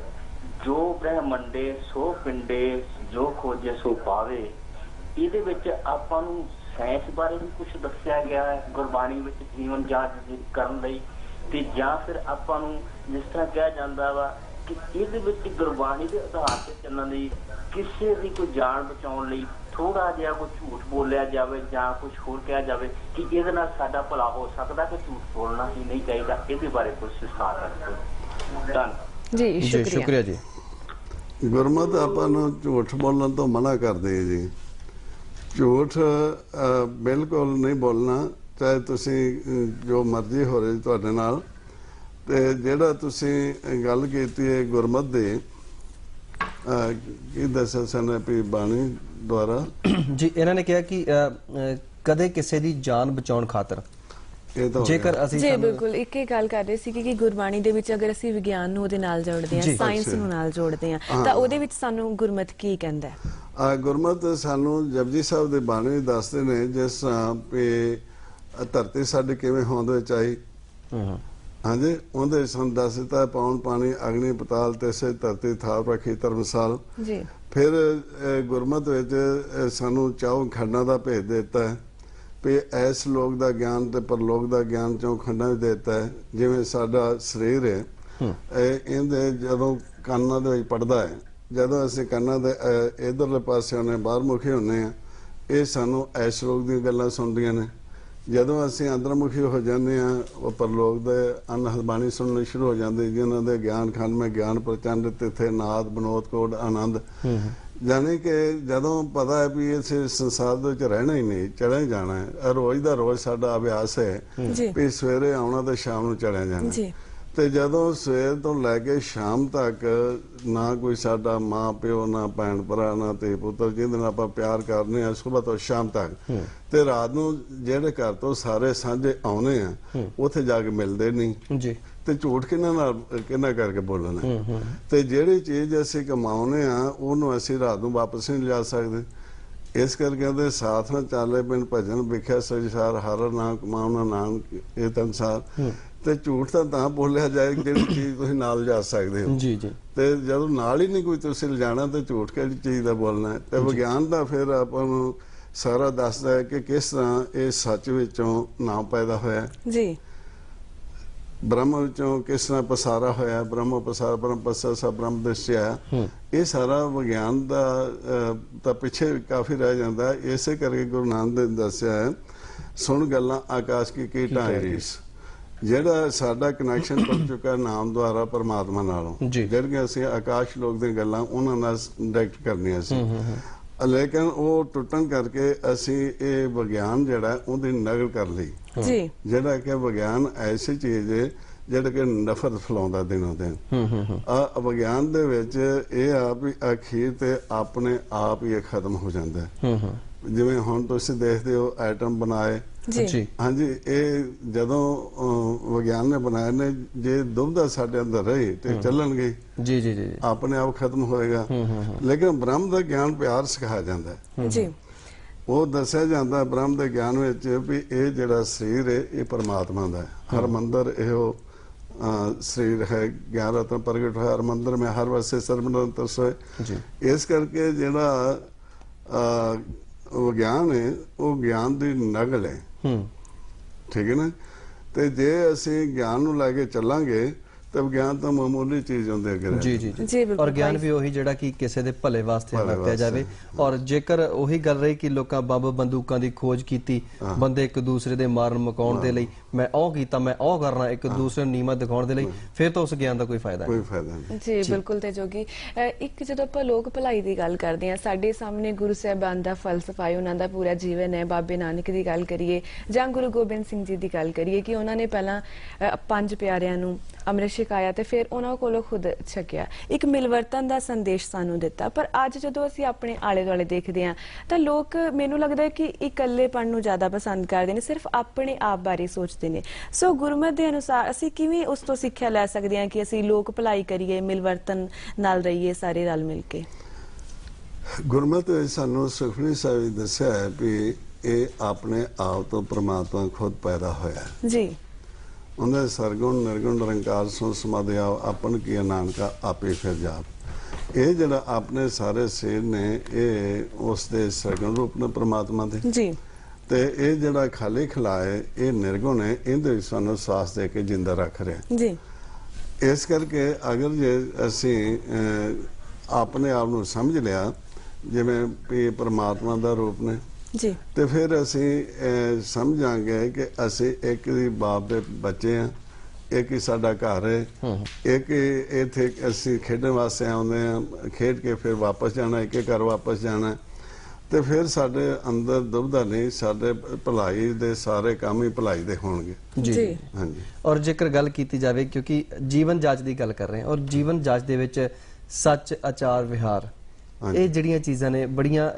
ਜੋ ਬ੍ਰਹਮੰਡੇ ਸੋ ਪਿੰਡੇ ਜੋ ਖੋਜੇ ਸੋ ਪਾਵੇ, ਇਹਦੇ ਵਿੱਚ ਆਪਾਂ ਨੂੰ ਸਾਇੰਸ ਬਾਰੇ ਵੀ ਕੁਝ ਦੱਸਿਆ ਗਿਆ ਹੈ ਗੁਰਬਾਣੀ ਵਿੱਚ ਜੀਵਨ ਜਾਂਚ ਕਰਨ ਲਈ, ਤੇ ਜਾਂ ਫਿਰ ਆਪਾਂ ਨੂੰ ਜਿਸ ਤਰ੍ਹਾਂ ਕਿਹਾ ਜਾਂਦਾ ਵਾ ਕਿ ਇਹਦੇ ਵਿੱਚ ਗੁਰਬਾਣੀ ਦੇ ਆਧਾਰ ਤੇ ਚੱਲਣ ਲਈ ਕਿਸੇ ਦੀ ਕੋਈ ਜਾਨ ਬਚਾਉਣ ਲਈ ਥੋੜਾ ਜਿਹਾ ਕੋਈ ਝੂਠ ਬੋਲਿਆ ਜਾਵੇ ਜਾਂ ਕੁਝ ਹੋਰ ਕਿਹਾ ਜਾਵੇ ਕਿ ਇਹਦੇ ਨਾਲ ਸਾਡਾ ਭਲਾ ਹੋ ਸਕਦਾ ਕਿ ਝੂਠ ਬੋਲਣਾ ਹੀ ਨਹੀਂ ਚਾਹੀਦਾ, ਇਹਦੇ ਬਾਰੇ ਕੁਝ ਵਿਸਥਾਰ ਰੱਖੋ। ਧੰਨਵਾਦ ਜੀ। ਸ਼ੁਕਰੀਆ ਜੀ। ਗੁਰਮਤ ਆਪਾਂ ਨੂੰ ਝੂਠ ਬੋਲਣ ਤੋਂ ਮਨਾ ਕਰਦੇ ਹੈ ਜੀ। ਝੂਠ ਬਿਲਕੁਲ ਨਹੀਂ ਬੋਲਣਾ, ਚਾਹੇ ਤੁਸੀਂ ਜੋ ਮਰਜ਼ੀ ਹੋ ਰਹੀ ਤੁਹਾਡੇ ਨਾਲ। ਤੇ ਜਿਹੜਾ ਤੁਸੀਂ ਗੱਲ ਕੀਤੀ ਹੈ ਗੁਰਮਤ ਦੀ, ਕੀ ਦੱਸਿਆ ਸਨ ਵੀ ਬਾਣੀ ਦੁਆਰਾ ਜੀ, ਇਹਨਾਂ ਨੇ ਕਿਹਾ ਕਿ ਕਦੇ ਕਿਸੇ ਦੀ ਜਾਨ ਬਚਾਉਣ ਖਾਤਰ ਜੇਕਰ ਅਸੀਂ ਜੀ ਬਿਲਕੁਲ ਇੱਕ ਹੀ ਗੱਲ ਕਰ ਰਹੇ ਸੀ ਕਿ ਗੁਰਬਾਣੀ ਦੇ ਵਿੱਚ ਅਗਰ ਅਸੀਂ ਵਿਗਿਆਨ ਨੂੰ ਉਹਦੇ ਨਾਲ ਜੋੜਦੇ ਹਾਂ, ਸਾਇੰਸ ਨੂੰ ਨਾਲ ਜੋੜਦੇ ਹਾਂ, ਤਾਂ ਉਹਦੇ ਵਿੱਚ ਸਾਨੂੰ ਗੁਰਮਤ ਕੀ ਕਹਿੰਦਾ ਹੈ? ਗੁਰਮਤ ਸਾਨੂੰ ਜਪਜੀ ਸਾਹਿਬ ਦੇ ਬਾਣੀ ਦੱਸਦੇ ਨੇ, ਜਿਸ ਤਰ੍ਹਾਂ ਵੀ ਧਰਤੀ ਸਾਡੀ ਕਿਵੇਂ ਹੋਂਦ ਵਿੱਚ ਆਈ। ਹਾਂਜੀ, ਉਹਦੇ ਸਾਨੂੰ ਦੱਸ ਦਿੱਤਾ ਪਾਉਣ ਪਾਣੀ ਅਗਨੀ ਪਤਾਲ ਤੈਸੇ ਧਰਤੀ ਥਾਪ ਰੱਖੀ ਧਰਮਸਾਲ ਜੀ। ਫਿਰ ਗੁਰਮਤ ਵਿੱਚ ਸਾਨੂੰ ਚਾਉ ਖੰਡਾਂ ਦਾ ਭੇਦ ਦਿੱਤਾ ਹੈ ਵੀ ਇਸ ਲੋਕ ਦਾ ਗਿਆਨ ਤੇ ਪਰਲੋਕ ਦਾ ਗਿਆਨ ਚੋਂ ਖੰਡਾਂ ਵਿੱਚ ਦਿੱਤਾ ਹੈ। ਜਿਵੇਂ ਸਾਡਾ ਸਰੀਰ ਹੈ, ਇਹਦੇ ਜਦੋਂ ਕੰਨਾਂ ਦੇ ਵਿੱਚ ਪੜਦਾ ਹੈ, ਜਦੋਂ ਅਸੀਂ ਕੰਨਾਂ ਦੇ ਇਧਰਲੇ ਪਾਸੇ ਹੁੰਦੇ ਬਾਹਰ ਮੁਖੀ ਹੁੰਦੇ ਹਾਂ, ਇਹ ਸਾਨੂੰ ਇਸ ਲੋਕ ਦੀਆਂ ਗੱਲਾਂ ਸੁਣਦੀਆਂ ਨੇ। ਜਦੋਂ ਅਸੀਂ ਅੰਦਰਮੁਖੀ ਹੋ ਜਾਂਦੇ ਹਾਂ, ਉਹ ਪਰਲੋਕ ਦੇ ਅਨਹਦ ਬਾਣੀ ਸੁਣਨੀ ਸ਼ੁਰੂ ਹੋ ਜਾਂਦੀ, ਜਿਨ੍ਹਾਂ ਦੇ ਗਿਆਨ ਖੰਡ ਮੈਂ ਗਿਆਨ ਪ੍ਰਚੰਡ ਤਿੱਥੇ ਨਾਦ ਬਨੋਦ ਕੋਡ ਆਨੰਦ। ਜਾਨੀ ਕਿ ਜਦੋਂ ਪਤਾ ਹੈ ਵੀ ਇਸ ਸੰਸਾਰ ਦੇ ਵਿੱਚ ਰਹਿਣਾ ਹੀ ਨਹੀਂ, ਚੜ੍ਹਿਆ ਜਾਣਾ ਹੈ। ਰੋਜ਼ ਦਾ ਰੋਜ਼ ਸਾਡਾ ਅਭਿਆਸ ਹੈ ਵੀ ਸਵੇਰੇ ਆਉਣਾ ਤੇ ਸ਼ਾਮ ਨੂੰ ਚੜ੍ਹਿਆ ਜਾਣਾ। ਤੇ ਜਦੋਂ ਸਵੇਰ ਤੋਂ ਲੈ ਕੇ ਸ਼ਾਮ ਤੱਕ ਨਾ ਕੋਈ ਸਾਡਾ ਮਾਂ ਪਿਓ, ਨਾ ਭੈਣ ਭਰਾ, ਨਾ ਤੇ ਪੁੱਤਰ ਜਿਹਦੇ ਨਾਲ ਆਪਾਂ ਪਿਆਰ ਕਰਨੇ ਆ ਸਵੇਰ ਤੋਂ ਸ਼ਾਮ ਤੱਕ, ਤੇ ਰਾਤ ਨੂੰ ਜਿਹੜੇ ਘਰ ਤੋਂ ਸਾਰੇ ਸਾਂਝੇ ਆਉਨੇ ਆ ਉੱਥੇ ਜਾ ਕੇ ਮਿਲਦੇ ਨਹੀਂ ਜੀ। ਤੇ ਝੂਠ ਕਿਹਨਾਂ ਕਰਕੇ ਬੋਲਣਾ। ਤੇ ਜਿਹੜੀ ਚੀਜ਼ ਅਸੀਂ ਕਮਾਉਨੇ ਆ ਉਹਨੂੰ ਅਸੀਂ ਰਾਤ ਨੂੰ ਵਾਪਸ ਨਹੀਂ ਲਿਜਾ ਸਕਦੇ। ਇਸ ਕਰਕੇ ਕਹਿੰਦੇ ਸਾਥ ਨਾਲ ਚਾਲੇ ਬਿਨ ਭਜਨ ਵਿਖਿਆ ਸੰਸਾਰ, ਹਰ ਨਾਮ ਕਮਾਉਣਾ ਨਾਨਕ ਇਹ ਸੰਸਾਰ। ਤੇ ਝੂਠ ਤਾਂ ਬੋਲਿਆ ਜਾਏ ਜਿਹੜੀ ਚੀਜ਼ ਤੁਸੀਂ ਨਾਲ ਜਾ ਸਕਦੇ ਹੋ ਜੀ ਜੀ। ਤੇ ਜਦੋਂ ਨਾਲ ਹੀ ਨਹੀਂ ਕੋਈ ਤੁਸੀਂ ਲਿਜਾਣਾ ਤੇ ਝੂਠ ਕਿਹੜੀ ਚੀਜ਼ ਦਾ ਬੋਲਣਾ ਹੈ। ਤੇ ਵਿਗਿਆਨ ਦਾ ਫਿਰ ਆਪਾਂ ਨੂੰ ਸਾਰਾ ਦੱਸਦਾ ਹੈ ਕਿ ਕਿਸ ਤਰ੍ਹਾਂ ਇਹ ਸੱਚ ਵਿੱਚੋਂ ਨਾਮ ਪੈਦਾ ਹੋਇਆ ਜੀ, ਬ੍ਰਹਮ ਵਿੱਚੋਂ ਕਿਸ ਤਰ੍ਹਾਂ ਪਸਾਰਾ ਹੋਇਆ, ਬ੍ਰਹਮ ਪਸਾਰ ਬ੍ਰਹਮ ਪਸਾ ਸਭ ਬ੍ਰਹਮ ਦਸਿਆ। ਇਹ ਸਾਰਾ ਵਿਗਿਆਨ ਦਾ ਤਾਂ ਪਿੱਛੇ ਕਾਫੀ ਰਹਿ ਜਾਂਦਾ। ਇਸੇ ਕਰਕੇ ਗੁਰੂ ਨਾਨਕ ਦੇਵ ਦੱਸਿਆ ਹੈ, ਸੁਣ ਗੱਲਾਂ ਆਕਾਸ਼ ਕੀ ਢਾਈ ਰੀਸ। ਜਿਹੜਾ ਸਾਡਾ ਕਨੈਕਸ਼ਨ ਟੁੱਟ ਚੁੱਕਾ ਨਾਮ ਦੁਆਰਾ ਪਰਮਾਤਮਾ ਨਾਲੋਂ, ਜਿਹੜੀਆਂ ਅਸੀਂ ਆਕਾਸ਼ ਲੋਕ ਦੀਆਂ ਗੱਲਾਂ ਉਹਨਾਂ ਨਾਲ ਡਾਇਰੈਕਟ ਕਰਨੀਆਂ ਸੀ, ਲੇਕਿਨ ਉਹ ਟੁੱਟਣ ਕਰਕੇ ਅਸੀਂ ਇਹ ਵਿਗਿਆਨ ਜਿਹੜਾ ਉਹਦੀ ਨਕਲ ਕਰ ਲਈ। ਜਿਹੜਾ ਕਿ ਵਿਗਿਆਨ ਐਸੀ ਚੀਜ਼ ਹੈ ਜਿਹੜਾ ਕਿ ਨਫ਼ਰਤ ਫੈਲਾਉਂਦਾ ਦਿਨੋਂ ਦਿਨ। ਵਿਗਿਆਨ ਦੇ ਵਿੱਚ ਇਹ ਆ ਵੀ ਅਖੀਰ ਤੇ ਆਪਣੇ ਆਪ ਹੀ ਇਹ ਖਤਮ ਹੋ ਜਾਂਦਾ ਹੈ। ਜਿਵੇਂ ਹੁਣ ਤੁਸੀਂ ਦੇਖਦੇ ਹੋ ਐਟਮ ਬਣਾਏ, ਹਾਂਜੀ, ਇਹ ਜਦੋਂ ਵਿਗਿਆਨ ਨੇ ਬਣਾਏ ਨੇ, ਜੇ ਦੁਬਦਾ ਸਾਡੇ ਅੰਦਰ ਰਹੀ ਤੇ ਚੱਲਣਗੇ, ਜੀ ਜੀ ਜੀ, ਆਪਣੇ ਆਪ ਖਤਮ ਹੋਏਗਾ। ਲੇਕਿਨ ਬ੍ਰਹਮ ਦਾ ਗਿਆਨ ਪਿਆਰ ਸਿਖਾਇਆ ਜਾਂਦਾ ਹੈ। ਉਹ ਦੱਸਿਆ ਜਾਂਦਾ ਬ੍ਰਹਮ ਦੇ ਗਿਆਨ ਵਿੱਚ ਵੀ ਇਹ ਜਿਹੜਾ ਸਰੀਰ ਹੈ ਇਹ ਪਰਮਾਤਮਾ ਦਾ ਹੈ। ਹਰ ਮੰਦਰ ਇਹੋ ਸਰੀਰ ਹੈ, ਗਿਆਨ ਰਤਨ ਪ੍ਰਗਟ ਹੋਇਆ ਹਰ ਮੰਦਰ ਮੈਂ, ਹਰ ਵਸੇ ਸਰਬਨੰਤਰ ਸੋਏ। ਇਸ ਕਰਕੇ ਜਿਹੜਾ ਵਿਗਿਆਨ ਹੈ ਉਹ ਗਿਆਨ ਦੀ ਨਕਲ ਹੈ, ਠੀਕ ਹੈ ਨਾ। ਤੇ ਜੇ ਅਸੀਂ ਗਿਆਨ ਨੂੰ ਲੈ ਕੇ ਚੱਲਾਂਗੇ ਤਾਂ ਵਿਗਿਆਨ ਤਾਂ ਮਾਮੂਲੀ ਚੀਜ਼ ਹੁੰਦੀ ਹੈ। ਜੀ ਜੀ ਜੀ। ਔਰ ਗਿਆਨ ਵੀ ਉਹੀ ਜਿਹੜਾ ਕਿ ਕਿਸੇ ਦੇ ਭਲੇ ਵਾਸਤੇ ਵਰਤਿਆ ਜਾਵੇ। ਔਰ ਜੇਕਰ ਉਹੀ ਗੱਲ ਰਹੀ ਕਿ ਲੋਕਾਂ ਬੰਬ ਬੰਦੂਕਾਂ ਦੀ ਖੋਜ ਕੀਤੀ, ਬੰਦੇ ਇੱਕ ਦੂਸਰੇ ਦੇ ਮਾਰਨ ਮਕਾਉਣ ਦੇ ਲਈ, ਮੈਂ ਉਹ ਕੀਤਾ ਮੈਂ ਉਹ ਕਰਨਾ, ਇੱਕ ਦੂਸਰੇ ਨੂੰ ਨੀਮਤ ਦਿਖਾਉਣ ਦੇ ਲਈ, ਫਿਰ ਤਾਂ ਉਸ ਗਿਆਨ ਦਾ ਕੋਈ ਫਾਇਦਾ ਨਹੀਂ। ਜੀ ਬਿਲਕੁਲ। ਤੇ ਜੋਗੀ, ਇੱਕ ਜਦੋਂ ਆਪਾਂ ਲੋਕ ਭਲਾਈ ਦੀ ਗੱਲ ਕਰਦੇ ਹਾਂ, ਸਾਡੇ ਸਾਹਮਣੇ ਗੁਰੂ ਸਾਹਿਬਾਨ ਦਾ ਫਲਸਫਾ ਹੈ, ਉਹਨਾਂ ਦਾ ਪੂਰਾ ਜੀਵਨ ਹੈ। ਬਾਬੇ ਨਾਨਕ ਦੀ ਗੱਲ ਕਰੀਏ ਜਾਂ ਗੁਰੂ ਗੋਬਿੰਦ ਸਿੰਘ ਜੀ ਦੀ ਗੱਲ ਕਰੀਏ ਕਿ ਉਹਨਾਂ ਨੇ ਪਹਿਲਾਂ 5 ਪਿਆਰਿਆਂ ਨੂੰ ਅੰਮ੍ਰਿਤ ਛਕਾਇਆ ਤੇ ਫਿਰ ਉਹਨਾਂ ਕੋਲੋਂ ਖੁਦ ਛਕਿਆ, ਇੱਕ ਮਿਲਵਰਤਨ ਦਾ ਸੰਦੇਸ਼ ਸਾਨੂੰ ਦਿੱਤਾ। ਪਰ ਅੱਜ ਜਦੋਂ ਅਸੀਂ ਆਪਣੇ ਆਲੇ ਦੁਆਲੇ ਦੇਖਦੇ ਹਾਂ ਤਾਂ ਲੋਕ, ਮੈਨੂੰ ਲੱਗਦਾ ਹੈ ਕਿ ਇਕੱਲੇਪਣ ਨੂੰ ਜ਼ਿਆਦਾ ਪਸੰਦ ਕਰਦੇ ਨੇ, ਸਿਰਫ ਆਪਣੇ ਆਪ ਬਾਰੇ ਸੋਚਦੇ ਨੇ। ਸੋ ਗੁਰਮਤਿ ਦੇ ਅਨੁਸਾਰ ਅਸੀਂ ਕਿਵੇਂ ਉਸ ਤੋਂ ਸਿੱਖਿਆ ਲੈ ਸਕਦੇ ਹਾਂ ਕਿ ਅਸੀਂ ਲੋਕ ਭਲਾਈ ਕਰੀਏ, ਮਿਲਵਰਤਨ ਨਾਲ ਰਹੀਏ ਸਾਰੇ ਰਲ ਮਿਲ ਕੇ? ਗੁਰਮਤਿ ਵਿੱਚ ਸਾਨੂੰ ਸੁਖਮਨੀ ਸਾਹਿਬ ਨੇ ਦੱਸਿਆ ਹੈ ਵੀ ਇਹ ਆਪਣੇ ਆਪ ਤੋਂ ਪ੍ਰਮਾਤਮਾ ਖੁਦ ਪੈਦਾ ਹੋਇਆ ਜੀ। ਉਹਨੇ ਸਰਗੁਣ ਨਿਰਗੁਣ ਨਿਰੰਕਾਰ ਸੋ ਸਮਾਧਿਆ ਆਪਨ ਕੀ ਨਾਨਕਾ ਆਪੇ ਫਿਰ ਜਾਪ। ਇਹ ਜਿਹੜਾ ਆਪਣੇ ਸਾਰੇ ਸਰੀਰ ਨੇ ਇਹ ਉਸ ਦੇ ਸਰਗੁਣ ਰੂਪ ਨੇ ਪ੍ਰਮਾਤਮਾ ਦੇ ਜੀ। ਤੇ ਇਹ ਜਿਹੜਾ ਖਾਲੀ ਖਿਲਾਏ ਇਹ ਨਿਰਗੁਣ ਹੈ, ਇਹਦੇ ਵਿੱਚ ਸਾਨੂੰ ਸਾਹ ਦੇ ਕੇ ਜਿੰਦਾ ਰੱਖ ਰਿਹਾ ਜੀ। ਇਸ ਕਰਕੇ ਅਗਰ ਜੇ ਅਸੀਂ ਆਪਣੇ ਆਪ ਨੂੰ ਸਮਝ ਲਿਆ ਜਿਵੇਂ ਵੀ ਪ੍ਰਮਾਤਮਾ ਦਾ ਰੂਪ ਨੇ ਜੀ, ਤੇ ਫਿਰ ਅਸੀਂ ਸਮਝਾਂਗੇ ਕਿ ਅਸੀਂ ਇੱਕ ਹੀ ਬਾਪ ਦੇ ਬੱਚੇ ਆ, ਇੱਕ ਹੀ ਸਾਡਾ ਘਰ ਹੈ, ਇੱਕ ਇੱਥੇ ਅਸੀਂ ਖੇਡਣ ਵਾਸਤੇ ਆਉਂਦੇ ਆ, ਖੇਡ ਕੇ ਫਿਰ ਵਾਪਸ ਜਾਣਾ, ਇੱਕ ਘਰ ਵਾਪਸ ਜਾਣਾ। ਤੇ ਫਿਰ ਸਾਡੇ ਅੰਦਰ ਦੁਬਦਾ ਨਹੀਂ, ਸਾਡੇ ਭਲਾਈ ਦੇ ਸਾਰੇ ਕੰਮ ਹੀ ਭਲਾਈ ਦੇ ਹੋਣਗੇ ਜੀ। ਹਾਂਜੀ। ਔਰ ਜੇਕਰ ਗੱਲ ਕੀਤੀ ਜਾਵੇ, ਕਿਉਂਕਿ ਜੀਵਨ ਜਾਂਚ ਦੀ ਗੱਲ ਕਰ ਰਹੇ ਹਾਂ, ਔਰ ਜੀਵਨ ਜਾਂਚ ਦੇ ਵਿੱਚ ਸੱਚ, ਆਚਾਰ, ਵਿਹਾਰ, ਇਹ ਜਿਹੜੀਆਂ ਚੀਜ਼ਾਂ ਨੇ ਬੜੀਆਂ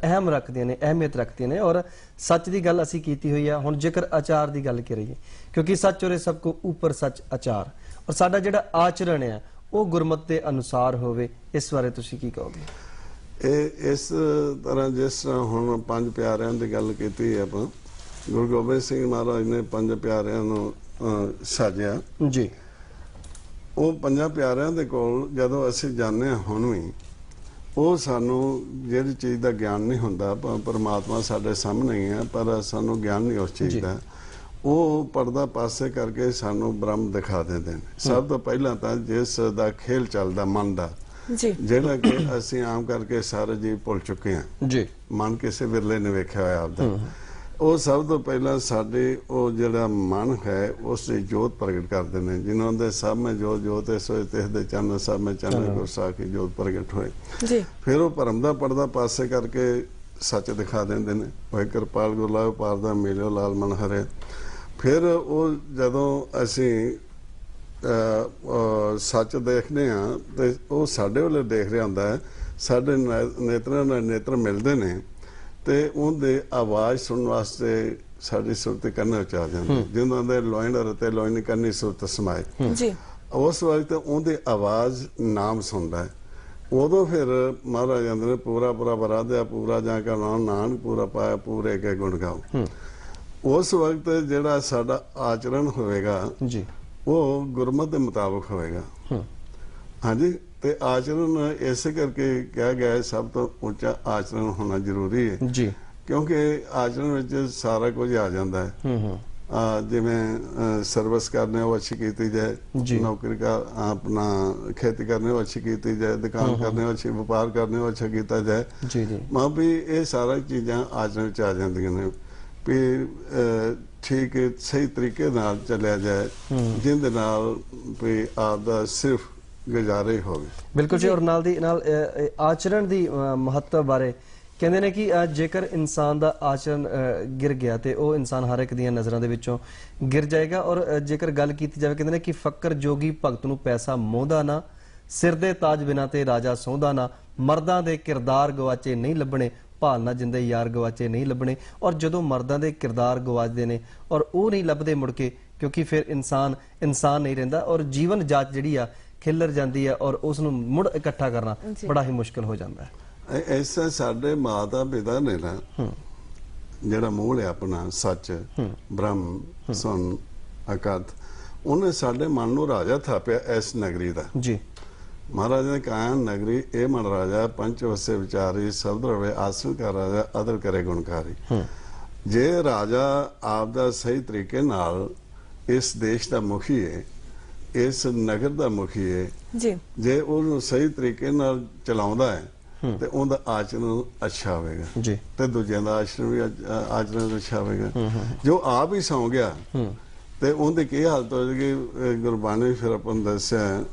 ਅਹਿਮ ਰੱਖਦੀਆਂ ਨੇ, ਅਹਿਮੀਅਤ ਰੱਖਦੀਆਂ ਨੇ। ਔਰ ਸੱਚ ਦੀ ਗੱਲ ਅਸੀਂ ਕੀਤੀ ਹੋਈ ਆ। ਹੁਣ ਜੇਕਰ ਆਚਾਰ ਦੀ ਗੱਲ ਕਰੀਏ, ਕਿਉਂਕਿ ਸੱਚ ਔਰ ਸਭ ਕੋ ਉੱਪਰ ਸੱਚ ਆਚਾਰ, ਔਰ ਸਾਡਾ ਜਿਹੜਾ ਆਚਰਣ ਹੈ ਉਹ ਗੁਰਮਤਿ ਦੇ ਅਨੁਸਾਰ ਹੋਵੇ, ਇਸ ਬਾਰੇ ਤੁਸੀਂ ਕੀ ਕਹੋਗੇ? ਇਹ ਇਸ ਤਰ੍ਹਾਂ ਜਿਸ ਤਰ੍ਹਾਂ ਹੁਣ 5 ਪਿਆਰਿਆਂ ਦੀ ਗੱਲ ਕੀਤੀ ਆਪਾਂ, ਗੁਰੂ ਗੋਬਿੰਦ ਸਿੰਘ ਮਹਾਰਾਜ ਨੇ 5 ਪਿਆਰਿਆਂ ਨੂੰ ਸਾਜਿਆ ਜੀ। ਉਹ 5 ਪਿਆਰਿਆਂ ਦੇ ਕੋਲ ਜਦੋਂ ਅਸੀਂ ਜਾਂਦੇ ਹਾਂ ਹੁਣ ਵੀ, ਉਹ ਸਾਨੂੰ ਜਿਹੜੀ ਚੀਜ਼ ਦਾ ਗਿਆਨ ਨਹੀਂ ਹੁੰਦਾ, ਪਰਮਾਤਮਾ ਸਾਡੇ ਸਾਹਮਣੇ ਹੀ ਹੈ ਪਰ ਸਾਨੂੰ ਗਿਆਨ ਨਹੀਂ ਉਸ ਚੀਜ਼ ਦਾ, ਉਹ ਪਰਦਾ ਪਾਸੇ ਕਰਕੇ ਸਾਨੂੰ ਬ੍ਰਹਮ ਦਿਖਾ ਦਿੰਦੇ ਨੇ। ਸਭ ਤੋਂ ਪਹਿਲਾਂ ਤਾਂ ਜਿਸ ਦਾ ਖੇਲ ਚੱਲਦਾ ਮਨ ਦਾ, ਜਿਹੜਾ ਕਿ ਅਸੀਂ ਆਮ ਕਰਕੇ ਸਾਰੇ ਜੀਵ ਭੁੱਲ ਚੁੱਕੇ ਹਾਂ ਜੀ, ਮਨ ਕਿਸੇ ਵਿਰਲੇ ਨੇ ਵੇਖਿਆ ਹੋਇਆ ਆਪਦਾ, ਉਹ ਸਭ ਤੋਂ ਪਹਿਲਾਂ ਸਾਡੇ ਉਹ ਜਿਹੜਾ ਮਨ ਹੈ ਉਸ ਦੀ ਜੋਤ ਪ੍ਰਗਟ ਕਰਦੇ ਨੇ। ਜਿਨ੍ਹਾਂ ਦੇ ਸਭ ਮੈਂ ਜੋਤ ਜੋਤ ਸੋਏ ਤਿਸ ਦੇ ਚੰਨ ਸਭ ਮੈਂ ਚੰਨ ਗੁਰ ਸਾਖੀ ਜੋਤ ਪ੍ਰਗਟ ਹੋਏ ਜੀ। ਫਿਰ ਉਹ ਭਰਮ ਦਾ ਪਰਦਾ ਪਾਸੇ ਕਰਕੇ ਸੱਚ ਦਿਖਾ ਦਿੰਦੇ ਨੇ। ਹੋਏ ਕਿਰਪਾਲ ਗੁਰਲਾਲ ਪਾਰ ਦਾ ਮਿਲਿਓ ਲਾਲ ਮਨ ਹਰੇ। ਫਿਰ ਉਹ ਜਦੋਂ ਅਸੀਂ ਸੱਚ ਦੇਖਦੇ ਆ ਤੇ ਉਹ ਸਾਡੇ ਵੱਲ ਦੇਖ ਰਿਹਾ ਹੁੰਦਾ ਹੈ, ਸਾਡੇ ਨੇਤਰਾਂ ਨਾਲ ਨੇਤਰ ਮਿਲਦੇ ਨੇ ਤੇ ਉਹਦੇ ਆਵਾਜ਼ ਸੁਣਨ ਵਾਸਤੇ ਸਾਡੀ ਸੁਰਤ ਕੰਨਾਂ ਵਿੱਚ ਆ ਜਾਂਦੀ, ਜਿਹਨਾਂ ਦੇ ਲੋਇਨਰ ਤੇ ਲੋਇਨ ਕੰਨੀ ਸੁਰਤ ਸਮਾਏ ਜੀ। ਉਸ ਵਕਤ ਉਹਦੀ ਆਵਾਜ਼ ਨਾਮ ਸੁਣਦਾ ਹੈ। ਉਦੋਂ ਫਿਰ ਮਹਾਰਾਜ ਕਹਿੰਦੇ ਨੇ ਪੂਰਾ ਪੂਰਾ ਬਰਾਦਿਆ ਪੂਰਾ ਜਾਂ ਕਾ ਨਾਮ ਪੂਰਾ ਪਾਇਆ ਪੂਰੇ ਕੇ ਗੁਣ ਗਾਓ। ਉਸ ਵਕਤ ਜਿਹੜਾ ਸਾਡਾ ਆਚਰਣ ਹੋਵੇਗਾ ਜੀ ਉਹ ਗੁਰਮਤਿ ਦੇ ਮੁਤਾਬਕ ਹੋਵੇਗਾ। ਹਾਂਜੀ, ਤੇ ਆਚਰਣ ਇਸੇ ਕਰਕੇ ਕਿਹਾ ਗਿਆ ਸਭ ਤੋਂ ਉੱਚਾ ਆਚਰਣ ਹੋਣਾ ਜ਼ਰੂਰੀ ਹੈ ਜੀ, ਕਿਉਂਕਿ ਆਚਰਣ ਵਿੱਚ ਸਾਰਾ ਕੁਝ ਆ ਜਾਂਦਾ ਹੈ। ਜਿਵੇਂ ਸਰਵਿਸ ਕਰਨੇ ਉਹ ਅੱਛੀ ਕੀਤੀ ਜਾਏ, ਨੌਕਰੀ का अपना खेती करने अच्छी की जाए, दुकान करने अच्छी, व्यापार करने अच्छा किया जाए। मां भी ये सारा चीज़ां आचरण च आ जांदियां ने भी ठीक सही तरीके नाल चलिया जाए, जिंदे नाल भी आपदा सिर्फ गुजारे होवे। बिल्कुल जी। और नाल दी नाल आचरण दी महत्व बारे ਕਹਿੰਦੇ ਨੇ ਕਿ ਜੇਕਰ ਇਨਸਾਨ ਦਾ ਆਚਰਣ ਗਿਰ ਗਿਆ ਤੇ ਉਹ ਇਨਸਾਨ ਹਰ ਇੱਕ ਦੀਆਂ ਨਜ਼ਰਾਂ ਦੇ ਵਿੱਚੋਂ ਗਿਰ ਜਾਏਗਾ। ਔਰ ਜੇਕਰ ਗੱਲ ਕੀਤੀ ਜਾਵੇ ਕਹਿੰਦੇ ਨੇ ਕਿ ਫਕਰ ਜੋਗੀ ਭਗਤ ਨੂੰ ਪੈਸਾ ਮੋਹਦਾ ਨਾ, ਸਿਰ ਦੇ ਤਾਜ ਬਿਨਾਂ ਤੇ ਰਾਜਾ ਸੌਂਦਾ ਨਾ, ਮਰਦਾਂ ਦੇ ਕਿਰਦਾਰ ਗਵਾਚੇ ਨਹੀਂ ਲੱਭਣੇ, ਭਾਲਣਾ ਜਿੰਦੇ ਯਾਰ ਗਵਾਚੇ ਨਹੀਂ ਲੱਭਣੇ। ਔਰ ਜਦੋਂ ਮਰਦਾਂ ਦੇ ਕਿਰਦਾਰ ਗਵਾਚਦੇ ਨੇ ਔਰ ਉਹ ਨਹੀਂ ਲੱਭਦੇ ਮੁੜ ਕੇ, ਕਿਉਂਕਿ ਫਿਰ ਇਨਸਾਨ ਨਹੀਂ ਰਹਿੰਦਾ ਔਰ ਜੀਵਨ ਜਾਚ ਜਿਹੜੀ ਆ ਖਿਲਰ ਜਾਂਦੀ ਆ ਔਰ ਉਸ ਨੂੰ ਮੁੜ ਇਕੱਠਾ ਕਰਨਾ ਬੜਾ ਹੀ ਮੁਸ਼ਕਲ ਹੋ ਜਾਂਦਾ ਹੈ। ऐसा साडे माता पिता ने ना जेड़ा मूल है अपना सच ब्रह्म सुन अकथ, उन्हें साडे मन नूं राजा थापिया इस नगरी दा जी। महाराज ने कहा नगरी ए मन राजा पंच वसे विचारी, शब्द रवे आसन का राजा अदर करे गुणकारी। जे राजा आप दा सही तरीके नाल इस देश दा मुखी है, इस नगर दा मुखी है जी, जे उन्हें सही तरीके नाल चलाउंदा है ਤੇ ਉਹਦਾ ਆਚਰਣ ਅੱਛਾ ਹੋਵੇਗਾ ਜੀ, ਤੇ ਦੂਜਿਆਂ ਦਾ ਆਚਰਣ ਅੱਛਾ ਹੋਵੇਗਾ। ਜੋ ਆਪ ਹੀ ਸੌਂ ਗਿਆ ਤੇ ਉਹਦੀ ਕੀ ਹਾਲਤ ਹੋ ਜਾਏਗੀ? ਗੁਰਬਾਣੀ ਫਿਰ ਆਪਾਂ ਨੂੰ ਦੱਸਿਆ